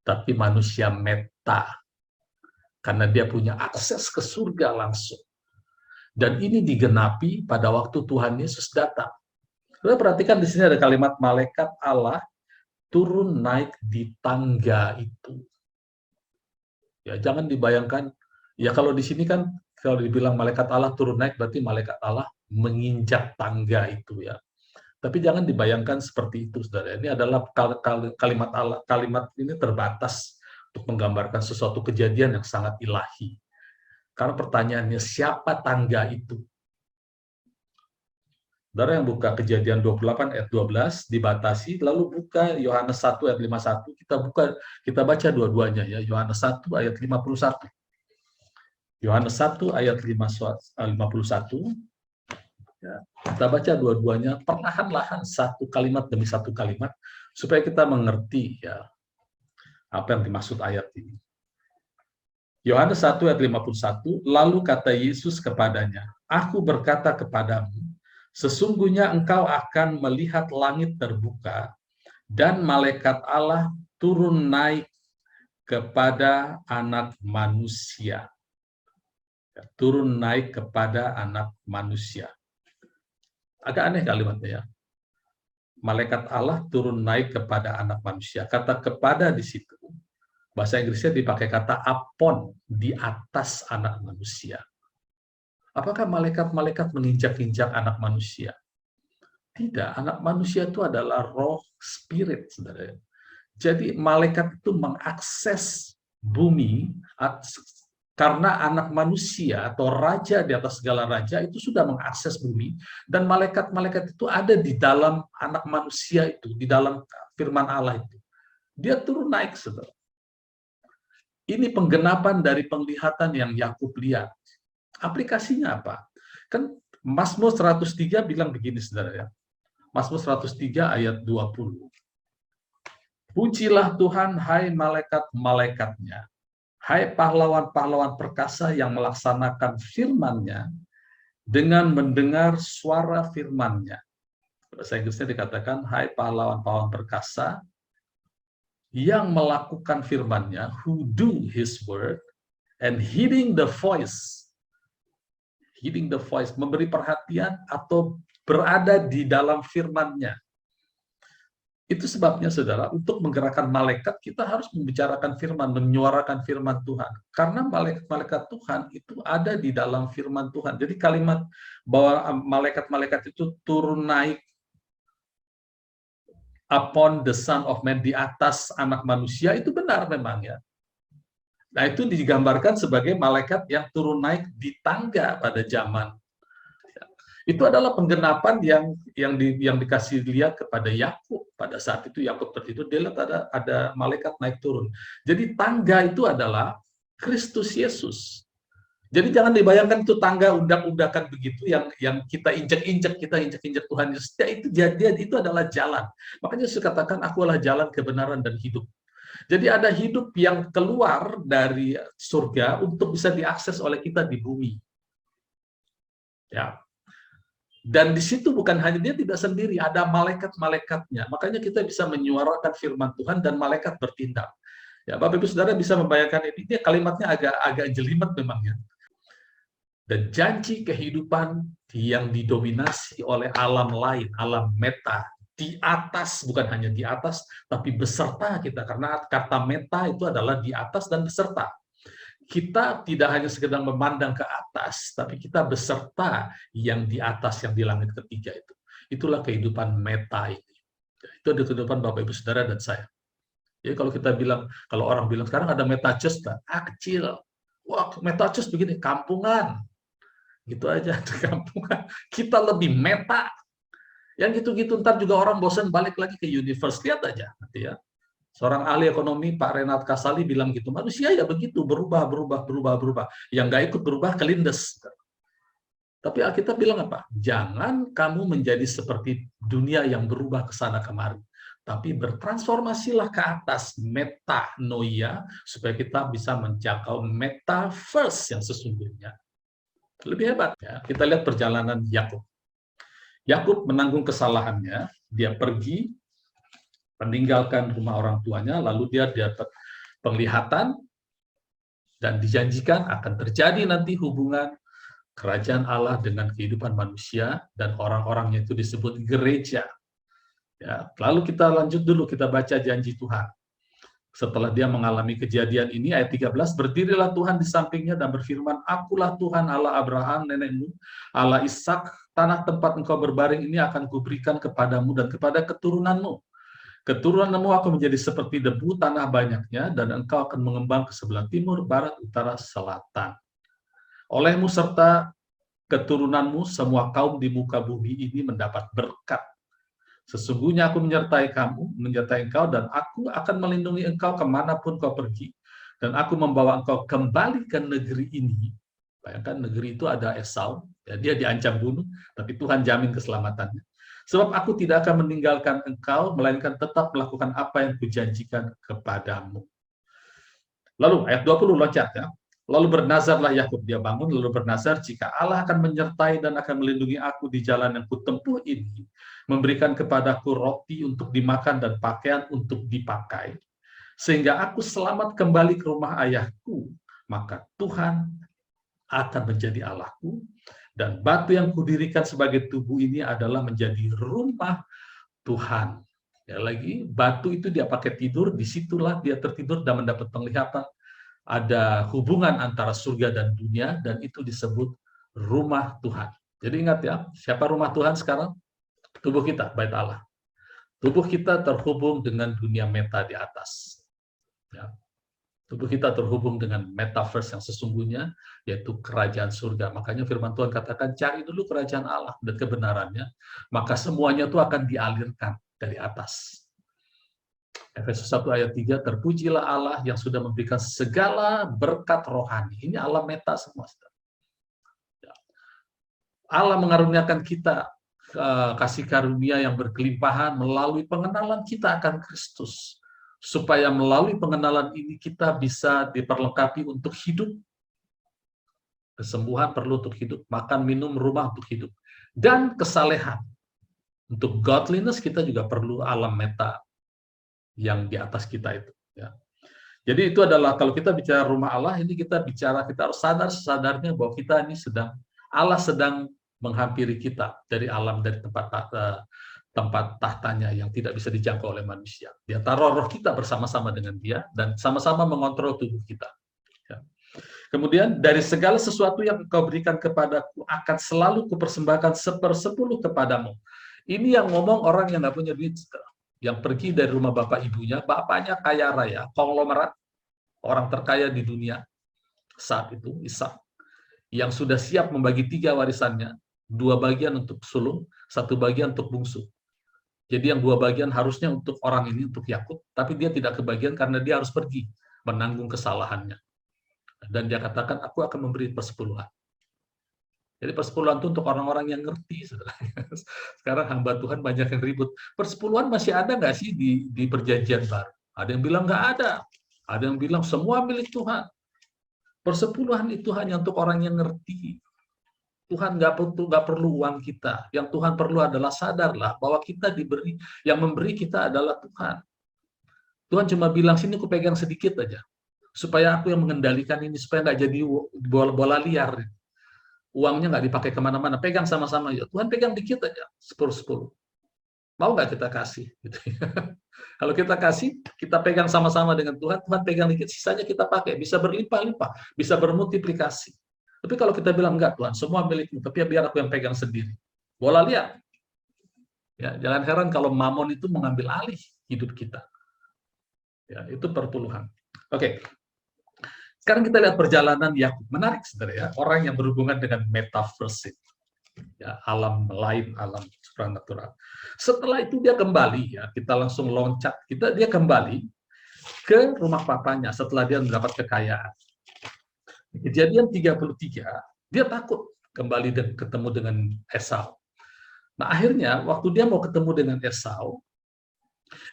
tapi manusia meta, karena dia punya akses ke surga langsung. Dan ini digenapi pada waktu Tuhan Yesus datang. Kita perhatikan di sini ada kalimat malaikat Allah turun naik di tangga itu. Ya, jangan dibayangkan, ya kalau di sini kan kalau dibilang malaikat Allah turun naik berarti malaikat Allah menginjak tangga itu ya. Tapi jangan dibayangkan seperti itu, saudara. Ini adalah kalimat Allah, kalimat ini terbatas untuk menggambarkan sesuatu kejadian yang sangat ilahi. Karena pertanyaannya, siapa tangga itu? Saudara yang buka Kejadian 28 ayat 12 dibatasi, lalu buka Yohanes 1 ayat 51. Kita baca dua-duanya ya. Yohanes 1 ayat 51. Yohanes 1 ayat 51. Ya, kita baca dua-duanya perlahan-lahan, satu kalimat demi satu kalimat, supaya kita mengerti ya apa yang dimaksud ayat ini. Yohanes 1 ayat 51, lalu kata Yesus kepadanya, aku berkata kepadamu, sesungguhnya engkau akan melihat langit terbuka dan malaikat Allah turun naik kepada anak manusia. Turun naik kepada anak manusia. Agak aneh kalimatnya ya. Malaikat Allah turun naik kepada anak manusia. Kata kepada di situ, bahasa Inggrisnya dipakai kata upon, di atas anak manusia. Apakah malaikat-malaikat menginjak-injak anak manusia? Tidak, anak manusia itu adalah roh spirit, saudara. Jadi malaikat itu mengakses bumi, karena anak manusia atau raja di atas segala raja itu sudah mengakses bumi, dan malaikat-malaikat itu ada di dalam anak manusia itu, di dalam firman Allah itu. Dia turun naik, saudara. Ini penggenapan dari penglihatan yang Yakub lihat. Aplikasinya apa? Kan Mazmur 103 bilang begini, saudara ya. Mazmur 103 ayat 20. Pujilah Tuhan, hai malaikat-malaikatnya, hai pahlawan-pahlawan perkasa yang melaksanakan firman-Nya dengan mendengar suara firman-Nya. Bahasa Inggrisnya dikatakan, hai pahlawan-pahlawan perkasa yang melakukan firman-Nya, who do His word, and heeding the voice, memberi perhatian atau berada di dalam firman-Nya. Itu sebabnya, saudara, untuk menggerakkan malaikat, kita harus membicarakan firman, menyuarakan firman Tuhan. Karena malaikat-malaikat Tuhan itu ada di dalam firman Tuhan. Jadi kalimat bahwa malaikat-malaikat itu turun naik upon the Son of Man, di atas anak manusia, itu benar memang ya. Nah, itu digambarkan sebagai malaikat yang turun naik di tangga pada zaman. Itu adalah penggenapan yang dikasih lihat kepada Yakub. Pada saat itu Yakub tertidur, dia lihat ada malaikat naik turun. Jadi tangga itu adalah Kristus Yesus. Jadi jangan dibayangkan itu tangga undak-undakan begitu yang kita injak-injak Tuhan Yesus. Ya, itu adalah jalan. Makanya Yesus katakan, aku adalah jalan, kebenaran, dan hidup. Jadi ada hidup yang keluar dari surga untuk bisa diakses oleh kita di bumi. Ya. Dan di situ bukan hanya dia tidak sendiri, ada malaikat-malaikatnya. Makanya kita bisa menyuarakan firman Tuhan dan malaikat bertindak. Ya, Bapak Ibu Saudara bisa membayangkan ini, dia kalimatnya agak jelimet memang ya. Dan janji kehidupan yang didominasi oleh alam lain, alam meta, di atas, bukan hanya di atas, tapi beserta kita. Karena kata meta itu adalah di atas dan beserta. Kita tidak hanya sekedar memandang ke atas, tapi kita beserta yang di atas, yang di langit ketiga itu. Itulah kehidupan meta ini. Itu ada kehidupan Bapak Ibu Saudara dan saya. Jadi kalau orang bilang sekarang ada meta church, kecil. Wah, meta church begini, kampungan. Gitu aja, kampungan. Kita lebih meta. Yang gitu-gitu ntar juga orang bosan balik lagi ke universe. Lihat aja nanti ya. Seorang ahli ekonomi, Pak Renat Kasali, bilang gitu, manusia ya begitu, berubah. Yang nggak ikut berubah, kelindes. Tapi Alkitab bilang apa? Jangan kamu menjadi seperti dunia yang berubah ke sana kemari. Tapi bertransformasilah ke atas, metanoia, supaya kita bisa menjangkau metaverse yang sesungguhnya. Lebih hebat ya. Kita lihat perjalanan Yakub. Yakub menanggung kesalahannya, dia pergi, meninggalkan rumah orang tuanya, lalu dia dapat penglihatan dan dijanjikan akan terjadi nanti hubungan kerajaan Allah dengan kehidupan manusia, dan orang-orangnya itu disebut gereja. Ya, lalu kita lanjut dulu, kita baca janji Tuhan. Setelah dia mengalami kejadian ini, ayat 13, berdirilah Tuhan di sampingnya dan berfirman, akulah Tuhan Allah Abraham nenekmu, Allah Ishak, tanah tempat engkau berbaring ini akan kuberikan kepadamu dan kepada keturunanmu. Keturunanmu akan menjadi seperti debu tanah banyaknya, dan engkau akan mengembang ke sebelah timur, barat, utara, selatan. Olehmu serta keturunanmu, semua kaum di muka bumi ini mendapat berkat. Sesungguhnya aku menyertai engkau, dan aku akan melindungi engkau kemanapun kau pergi, dan aku membawa engkau kembali ke negeri ini. Bayangkan, negeri itu ada Esau, ya, dia diancam bunuh, tapi Tuhan jamin keselamatannya. Sebab aku tidak akan meninggalkan engkau, melainkan tetap melakukan apa yang kujanjikan kepadamu. Lalu ayat 20 loncat ya. Lalu bernazarlah Yakub, dia bangun lalu bernazar, jika Allah akan menyertai dan akan melindungi aku di jalan yang kutempuh ini, memberikan kepadaku roti untuk dimakan dan pakaian untuk dipakai, sehingga aku selamat kembali ke rumah ayahku, maka Tuhan akan menjadi Allahku, dan batu yang kudirikan sebagai tubuh ini adalah menjadi rumah Tuhan. Ya, lagi, batu itu dia pakai tidur, disitulah dia tertidur dan mendapat penglihatan. Ada hubungan antara surga dan dunia, dan itu disebut rumah Tuhan. Jadi ingat ya, siapa rumah Tuhan sekarang? Tubuh kita, bait Allah. Tubuh kita terhubung dengan dunia meta di atas. Ya. Tubuh kita terhubung dengan metaverse yang sesungguhnya, yaitu kerajaan surga. Makanya firman Tuhan katakan, cari dulu kerajaan Allah dan kebenarannya, maka semuanya itu akan dialirkan dari atas. Efesus 1 ayat 3, terpujilah Allah yang sudah memberikan segala berkat rohani. Ini alam meta semua. Allah mengaruniakan kita kasih karunia yang berkelimpahan melalui pengenalan kita akan Kristus. Supaya melalui pengenalan ini kita bisa diperlengkapi untuk hidup. Kesembuhan perlu untuk hidup, makan, minum, rumah untuk hidup. Dan kesalehan. Untuk godliness kita juga perlu alam meta yang di atas kita itu. Ya. Jadi itu adalah, kalau kita bicara rumah Allah, ini kita harus sadar sesadarnya bahwa kita ini Allah sedang menghampiri kita dari alam, dari tempat tahtanya yang tidak bisa dijangkau oleh manusia. Dia taruh roh kita bersama-sama dengan dia dan sama-sama mengontrol tubuh kita. Ya. Kemudian dari segala sesuatu yang kau berikan kepadaku akan selalu kupersembahkan 1/10 kepadamu. Ini yang ngomong orang yang nggak punya duit, yang pergi dari rumah bapak ibunya, bapaknya kaya raya, konglomerat, orang terkaya di dunia saat itu, Ishak, yang sudah siap membagi 3 warisannya, 2 bagian untuk sulung, 1 bagian untuk bungsu. Jadi yang 2 bagian harusnya untuk orang ini, untuk Yakub, tapi dia tidak kebagian karena dia harus pergi menanggung kesalahannya. Dan dia katakan, aku akan memberi persepuluhan. Jadi persepuluhan itu untuk orang-orang yang ngerti. Sekarang hamba Tuhan banyak yang ribut. Persepuluhan masih ada nggak sih di perjanjian baru? Ada yang bilang nggak ada. Ada yang bilang semua milik Tuhan. Persepuluhan itu hanya untuk orang yang ngerti. Tuhan nggak perlu uang kita. Yang Tuhan perlu adalah sadarlah bahwa kita diberi, yang memberi kita adalah Tuhan. Tuhan cuma bilang, sini aku pegang sedikit aja. Supaya aku yang mengendalikan ini, supaya nggak jadi bola liar. Uangnya nggak dipakai kemana-mana, pegang sama-sama. Ya Tuhan pegang dikit aja, 10-10. Mau nggak kita kasih? Gitu ya. Kalau kita kasih, kita pegang sama-sama dengan Tuhan, Tuhan pegang dikit, sisanya kita pakai. Bisa berlimpah-limpah, bisa bermultiplikasi. Tapi kalau kita bilang, enggak Tuhan, semua milikmu, tapi biar aku yang pegang sendiri. Bola liar. Ya, jangan heran kalau mamon itu mengambil alih hidup kita. Ya, itu perpuluhan. Oke. Sekarang kita lihat perjalanan Yakub. Menarik sebenarnya, orang yang berhubungan dengan metaverse. Ya, alam lain, alam supranatural. Setelah itu dia kembali, ya, kita langsung loncat. Dia kembali ke rumah papanya setelah dia mendapat kekayaan. Kejadian 33, dia takut kembali dan ketemu dengan Esau. Nah, akhirnya waktu dia mau ketemu dengan Esau,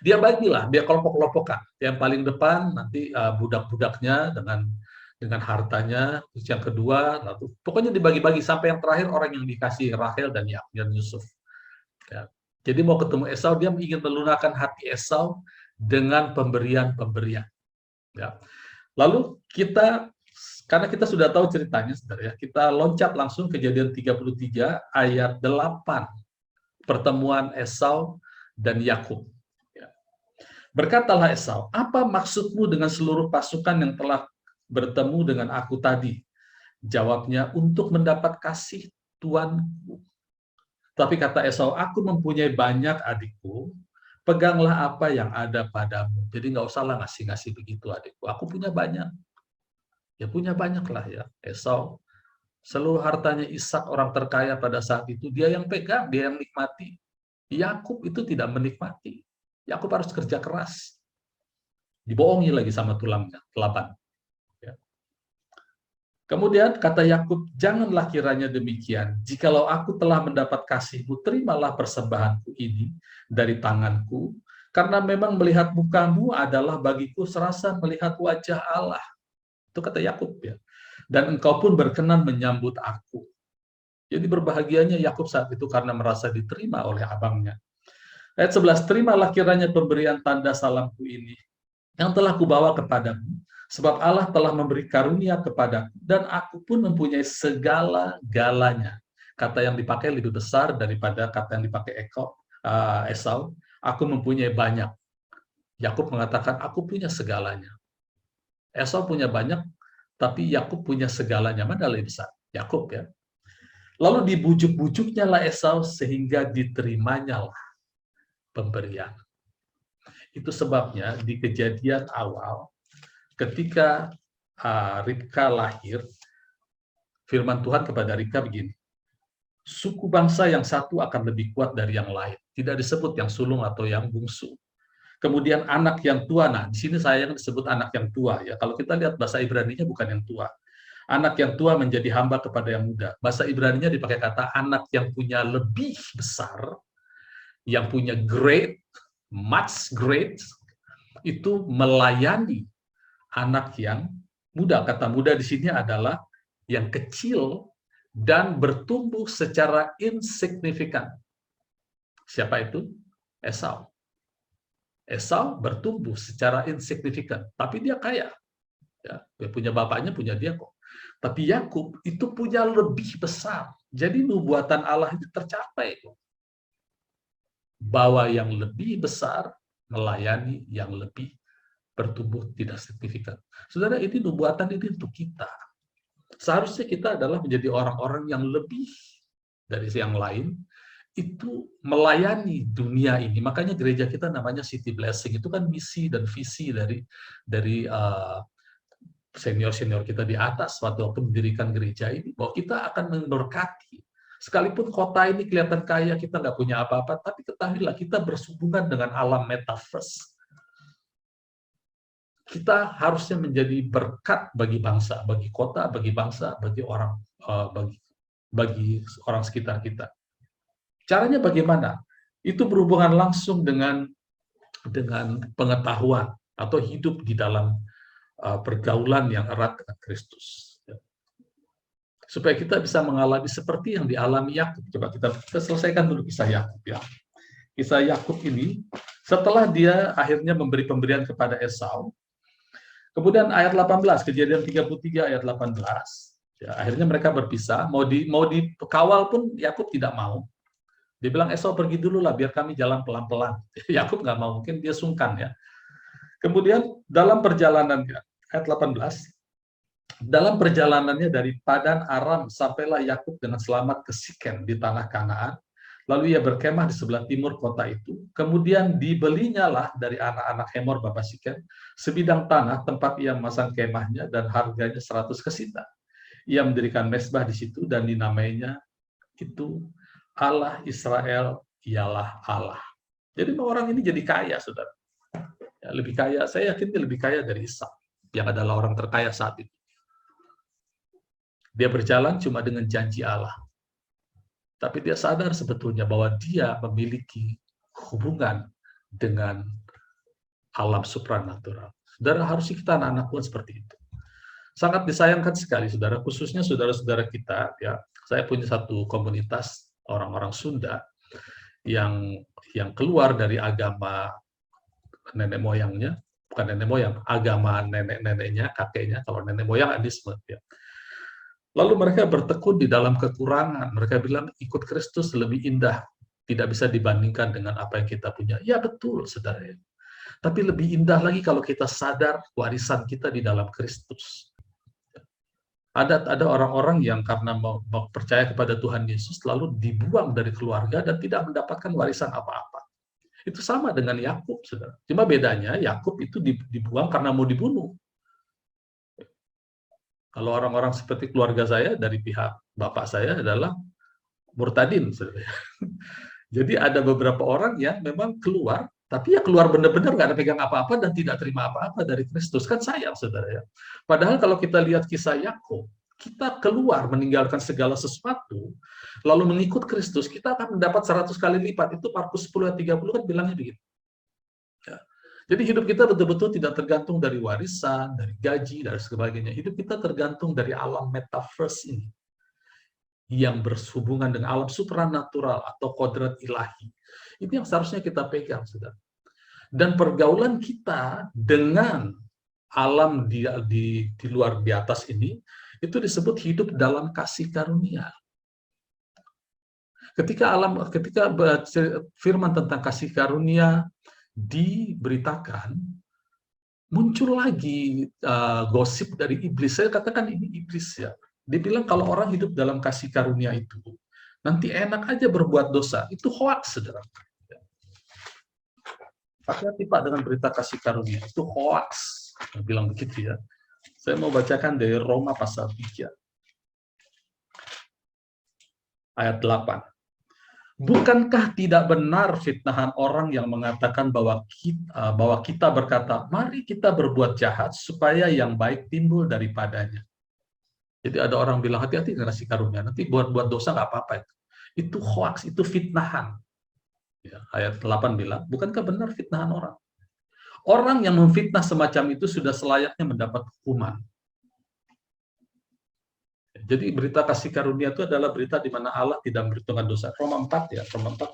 dia bagilah, dia kelompok-kelompokkan. Yang paling depan nanti budak-budaknya dengan hartanya, terus yang kedua, lalu pokoknya dibagi-bagi sampai yang terakhir orang yang dikasih Rahel dan Yusuf. Ya. Jadi mau ketemu Esau, dia ingin melunakkan hati Esau dengan pemberian-pemberian. Ya. Lalu karena kita sudah tahu ceritanya, saudara, kita loncat langsung kejadian 33 ayat 8, pertemuan Esau dan Yakub. Ya. Berkatalah Esau, apa maksudmu dengan seluruh pasukan yang telah bertemu dengan aku tadi? Jawabnya, untuk mendapat kasih tuanku. Tapi kata Esau, aku mempunyai banyak adikku, peganglah apa yang ada padamu. Jadi nggak usahlah ngasih-ngasih begitu adikku, aku punya banyak. Ya punya banyak lah ya. Esau, seluruh hartanya Ishak, orang terkaya pada saat itu, dia yang pegang, dia yang nikmati. Yakub itu tidak menikmati. Yakub harus kerja keras. Dibohongi lagi sama tulangnya, Laban. Ya. Kemudian kata Yakub, janganlah kiranya demikian. Jikalau aku telah mendapat kasihmu, terimalah persembahanku ini dari tanganku, karena memang melihat mukamu adalah bagiku serasa melihat wajah Allah. Itu kata Yakub ya. Dan engkau pun berkenan menyambut aku. Jadi berbahagianya Yakub saat itu karena merasa diterima oleh abangnya. Ayat 11, terimalah kiranya pemberian tanda salamku ini yang telah kubawa kepadamu, sebab Allah telah memberi karunia kepadaku dan aku pun mempunyai segala-galanya. Kata yang dipakai lebih besar daripada kata yang dipakai Esau. Aku mempunyai banyak. Yakub mengatakan aku punya segalanya. Esau punya banyak, tapi Yakub punya segalanya. Mana lebih besar? Yakub ya. Lalu dibujuk-bujuknya lah Esau sehingga diterimanya lah pemberian. Itu sebabnya di kejadian awal, ketika Ribka lahir, firman Tuhan kepada Ribka begini, suku bangsa yang satu akan lebih kuat dari yang lain. Tidak disebut yang sulung atau yang bungsu. Kemudian anak yang tua, nah di sini sayang disebut anak yang tua ya. Kalau kita lihat bahasa Ibrani-nya bukan yang tua. Anak yang tua menjadi hamba kepada yang muda. Bahasa Ibrani-nya dipakai kata anak yang punya lebih besar, yang punya great, much great, itu melayani anak yang muda. Kata muda di sini adalah yang kecil dan bertumbuh secara insignifikan. Siapa itu? Esau. Esau bertumbuh secara insignifikan, tapi dia kaya. Ya, dia punya bapaknya, punya dia kok. Tapi Yakub itu punya lebih besar. Jadi nubuatan Allah itu tercapai. Bahwa yang lebih besar melayani yang lebih bertumbuh tidak signifikan. Saudara, ini nubuatan ini untuk kita. Seharusnya kita adalah menjadi orang-orang yang lebih dari yang lain, itu melayani dunia ini. Makanya gereja kita namanya City Blessing. Itu kan misi dan visi dari senior-senior kita di atas waktu mendirikan gereja ini, bahwa kita akan memberkati. Sekalipun kota ini kelihatan kaya, kita nggak punya apa-apa, tapi ketahuilah kita bersambungan dengan alam metaverse. Kita harusnya menjadi berkat bagi bangsa, bagi kota, bagi bangsa, bagi orang, bagi orang sekitar kita. Caranya bagaimana? Itu berhubungan langsung dengan pengetahuan atau hidup di dalam pergaulan yang erat dengan Kristus. Supaya kita bisa mengalami seperti yang dialami Yakub. Coba kita selesaikan dulu kisah Yakub ya. Kisah Yakub ini setelah dia akhirnya memberi pemberian kepada Esau. Kemudian ayat 18, Kejadian 33 ayat 18, ya, akhirnya mereka berpisah. Mau dikawal pun Yakub tidak mau. Dia bilang, Esau pergi dulu lah, biar kami jalan pelan-pelan. Yakub nggak mau, mungkin dia sungkan ya. Kemudian dalam perjalanannya, ayat 18, dalam perjalanannya dari Padan Aram, sampailah Yakub dengan selamat ke Sikem di tanah Kanaan. Lalu ia berkemah di sebelah timur kota itu. Kemudian dibelinya lah dari anak-anak Hemor Bapak Sikem sebidang tanah tempat ia memasang kemahnya dan harganya 100 kesita. Ia mendirikan mezbah di situ dan dinamainya itu Allah Israel ialah Allah. Jadi orang ini jadi kaya, saudara. Ya, lebih kaya, saya yakin dia lebih kaya dari Ishak, yang adalah orang terkaya saat itu. Dia berjalan cuma dengan janji Allah. Tapi dia sadar sebetulnya bahwa dia memiliki hubungan dengan alam supranatural. Saudara, harusnya kita anak-anak Tuhan seperti itu. Sangat disayangkan sekali, saudara, khususnya saudara-saudara kita. Ya, saya punya satu komunitas orang-orang Sunda yang keluar dari agama nenek moyangnya, bukan nenek moyang, agama nenek-neneknya, kakeknya. Kalau nenek moyang ateisme. Ya. Lalu mereka bertekun di dalam kekurangan. Mereka bilang ikut Kristus lebih indah, tidak bisa dibandingkan dengan apa yang kita punya. Ya betul, saudara. Tapi lebih indah lagi kalau kita sadar warisan kita di dalam Kristus. Ada orang-orang yang karena mau percaya kepada Tuhan Yesus lalu dibuang dari keluarga dan tidak mendapatkan warisan apa-apa. Itu sama dengan Yakub, saudara. Cuma bedanya Yakub itu dibuang karena mau dibunuh. Kalau orang-orang seperti keluarga saya dari pihak bapak saya adalah murtadin, saudara. Jadi ada beberapa orang yang memang keluar, tapi ya keluar benar-benar nggak ada pegang apa-apa dan tidak terima apa-apa dari Kristus. Kan sayang, saudara ya. Padahal kalau kita lihat kisah Yakub, kita keluar meninggalkan segala sesuatu, lalu mengikut Kristus, kita akan mendapat 100 kali lipat. Itu Markus 10 ayat 30 kan bilangnya begitu. Ya. Jadi hidup kita betul-betul tidak tergantung dari warisan, dari gaji, dari sebagainya. Hidup kita tergantung dari alam metaverse ini, yang berhubungan dengan alam supranatural atau kodrat ilahi. Itu yang seharusnya kita pegang, saudara. Dan pergaulan kita dengan alam di luar, di atas ini, itu disebut hidup dalam kasih karunia. Ketika firman tentang kasih karunia diberitakan, muncul lagi gosip dari iblis. Saya katakan ini iblis ya. Dia bilang kalau orang hidup dalam kasih karunia itu, nanti enak aja berbuat dosa. Itu hoax, saudara. Hati-hati Pak dengan berita kasih karunia. Itu hoax. bilang begitu ya. Saya mau bacakan dari Roma pasal 3 ayat 8. Bukankah tidak benar fitnahan orang yang mengatakan bahwa kita berkata, mari kita berbuat jahat supaya yang baik timbul daripadanya. Jadi ada orang bilang, hati-hati dengan kasih karunia, nanti buat dosa nggak apa-apa. Itu hoax, itu fitnahan. Ya, ayat 8 bilang, bukankah benar fitnahan orang? Orang yang memfitnah semacam itu sudah selayaknya mendapat hukuman. Jadi berita kasih karunia itu adalah berita di mana Allah tidak memperhitungkan dosa. Roma 4 ya, Roma 4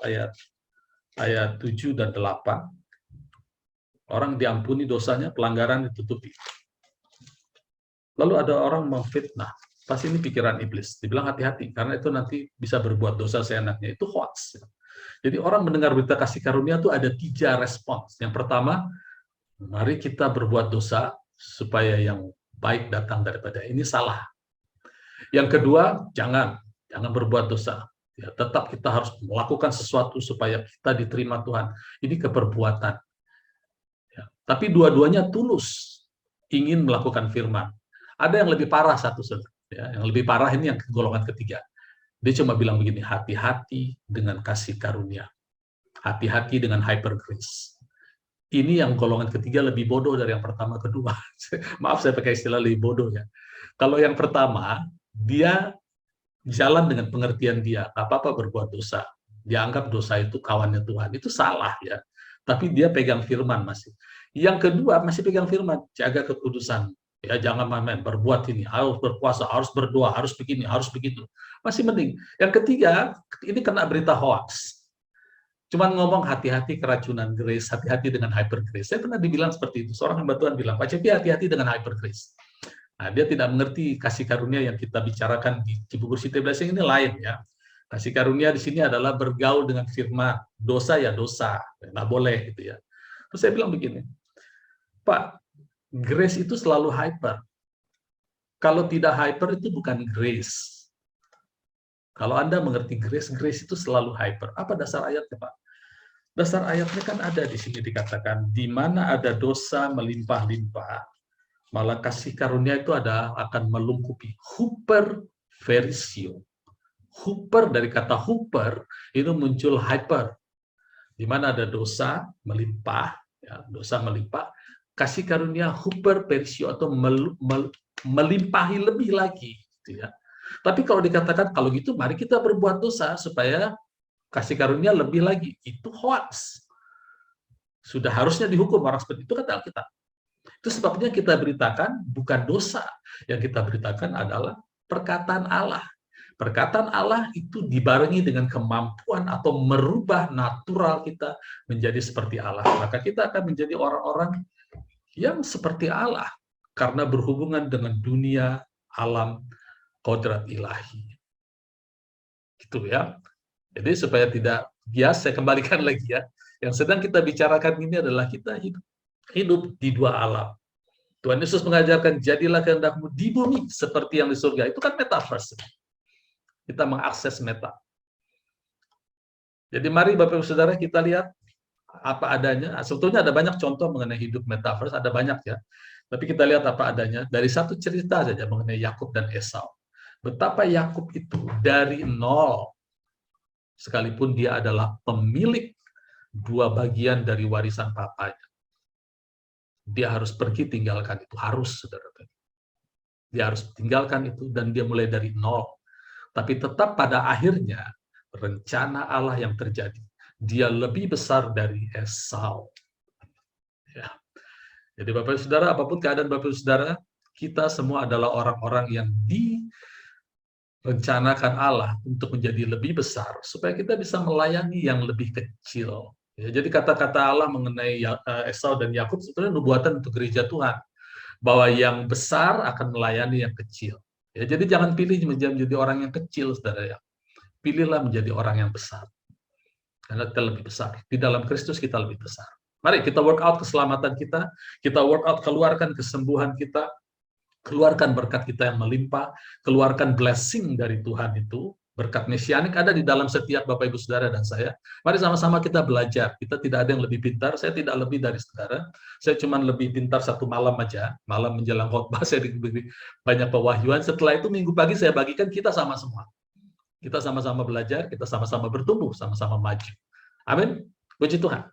ayat 7 dan 8. Orang diampuni dosanya, pelanggaran ditutupi. Lalu ada orang memfitnah. Pasti ini pikiran iblis. Dibilang hati-hati, karena itu nanti bisa berbuat dosa seenaknya. Itu hoax. Jadi orang mendengar berita kasih karunia itu ada 3 respons. Yang pertama, mari kita berbuat dosa supaya yang baik datang daripada ini salah. Yang kedua, jangan berbuat dosa. Ya, tetap kita harus melakukan sesuatu supaya kita diterima Tuhan. Ini keperbuatan. Ya, tapi dua-duanya tulus ingin melakukan firman. Ada yang lebih parah satu, ya, yang lebih parah ini yang golongan ketiga. Dia cuma bilang begini, hati-hati dengan kasih karunia. Hati-hati dengan hyper grace. Ini yang golongan ketiga lebih bodoh dari yang pertama, kedua. Maaf saya pakai istilah lebih bodoh ya. Kalau yang pertama, dia jalan dengan pengertian dia, apa-apa berbuat dosa. Dia anggap dosa itu kawannya Tuhan. Itu salah ya. Tapi dia pegang firman masih. Yang kedua masih pegang firman, jaga kekudusan. Ya jangan main-main, berbuat ini, harus berpuasa, harus berdoa, harus begini, harus begitu. Masih mending. Yang ketiga, ini kena berita hoax. Cuman ngomong hati-hati keracunan grace, hati-hati dengan hyper grace. Saya pernah dibilang seperti itu. Seorang hamba Tuhan bilang, Pak Cepi hati-hati dengan hyper grace. Nah, dia tidak mengerti kasih karunia yang kita bicarakan di Cibubur City Blessing ini lain ya. Kasih karunia di sini adalah bergaul dengan firman. Dosa ya dosa, nggak boleh gitu ya. Terus saya bilang begini, Pak, grace itu selalu hyper. Kalau tidak hyper itu bukan grace. Kalau Anda mengerti grace, grace itu selalu hyper. Apa dasar ayatnya, Pak? Dasar ayatnya kan ada di sini dikatakan, di mana ada dosa melimpah-limpah, malah kasih karunia itu akan melengkapi. Huperversio. Huper dari kata huper itu muncul hyper. Di mana ada dosa melimpah, ya, dosa melimpah, kasih karunia huperversio atau melimpahi lebih lagi, gitu ya. Tapi kalau dikatakan kalau gitu, mari kita berbuat dosa supaya kasih karunia lebih lagi, itu hoax. Sudah harusnya dihukum orang seperti itu kata Alkitab. Itu sebabnya kita beritakan bukan dosa. Yang kita beritakan adalah perkataan Allah. Perkataan Allah itu dibarengi dengan kemampuan atau merubah natural kita menjadi seperti Allah. Maka kita akan menjadi orang-orang yang seperti Allah karena berhubungan dengan dunia, alam, kodrat ilahi. Gitu ya. Jadi supaya tidak bias, saya kembalikan lagi ya. Yang sedang kita bicarakan ini adalah kita hidup di dua alam. Tuhan Yesus mengajarkan, jadilah kehendakmu di bumi seperti yang di surga. Itu kan metaverse. Kita mengakses meta. Jadi mari Bapak Ibu Saudara kita lihat apa adanya. Sebetulnya ada banyak contoh mengenai hidup metaverse, ada banyak ya. Tapi kita lihat apa adanya. Dari satu cerita saja mengenai Yakub dan Esau. Betapa Yakub itu dari nol, sekalipun dia adalah pemilik 2 bagian dari warisan papanya. Dia harus pergi tinggalkan itu, harus saudara. Dia harus tinggalkan itu dan dia mulai dari nol. Tapi tetap pada akhirnya rencana Allah yang terjadi. Dia lebih besar dari Esau. Ya. Jadi Bapak Saudara, apapun keadaan Bapak Saudara, kita semua adalah orang-orang yang direncanakan Allah untuk menjadi lebih besar supaya kita bisa melayani yang lebih kecil. Ya, jadi kata-kata Allah mengenai Esau dan Yakub sebetulnya nubuatan untuk gereja Tuhan, bahwa yang besar akan melayani yang kecil. Ya, jadi jangan pilih menjadi orang yang kecil, saudara ya. Pilihlah menjadi orang yang besar. Karena kita lebih besar. Di dalam Kristus kita lebih besar. Mari kita work out keselamatan kita work out, keluarkan kesembuhan kita, keluarkan berkat kita yang melimpah, keluarkan blessing dari Tuhan itu, Berkat mesianik ada di dalam setiap Bapak Ibu Saudara dan saya. Mari sama-sama kita belajar. Kita tidak ada yang lebih pintar. Saya tidak lebih dari saudara. Saya cuma lebih pintar satu malam aja. Malam menjelang khotbah saya diberi banyak pewahyuan. Setelah itu minggu pagi saya bagikan kita sama semua. Kita sama-sama belajar, kita sama-sama bertumbuh, sama-sama maju. Amin. Puji Tuhan.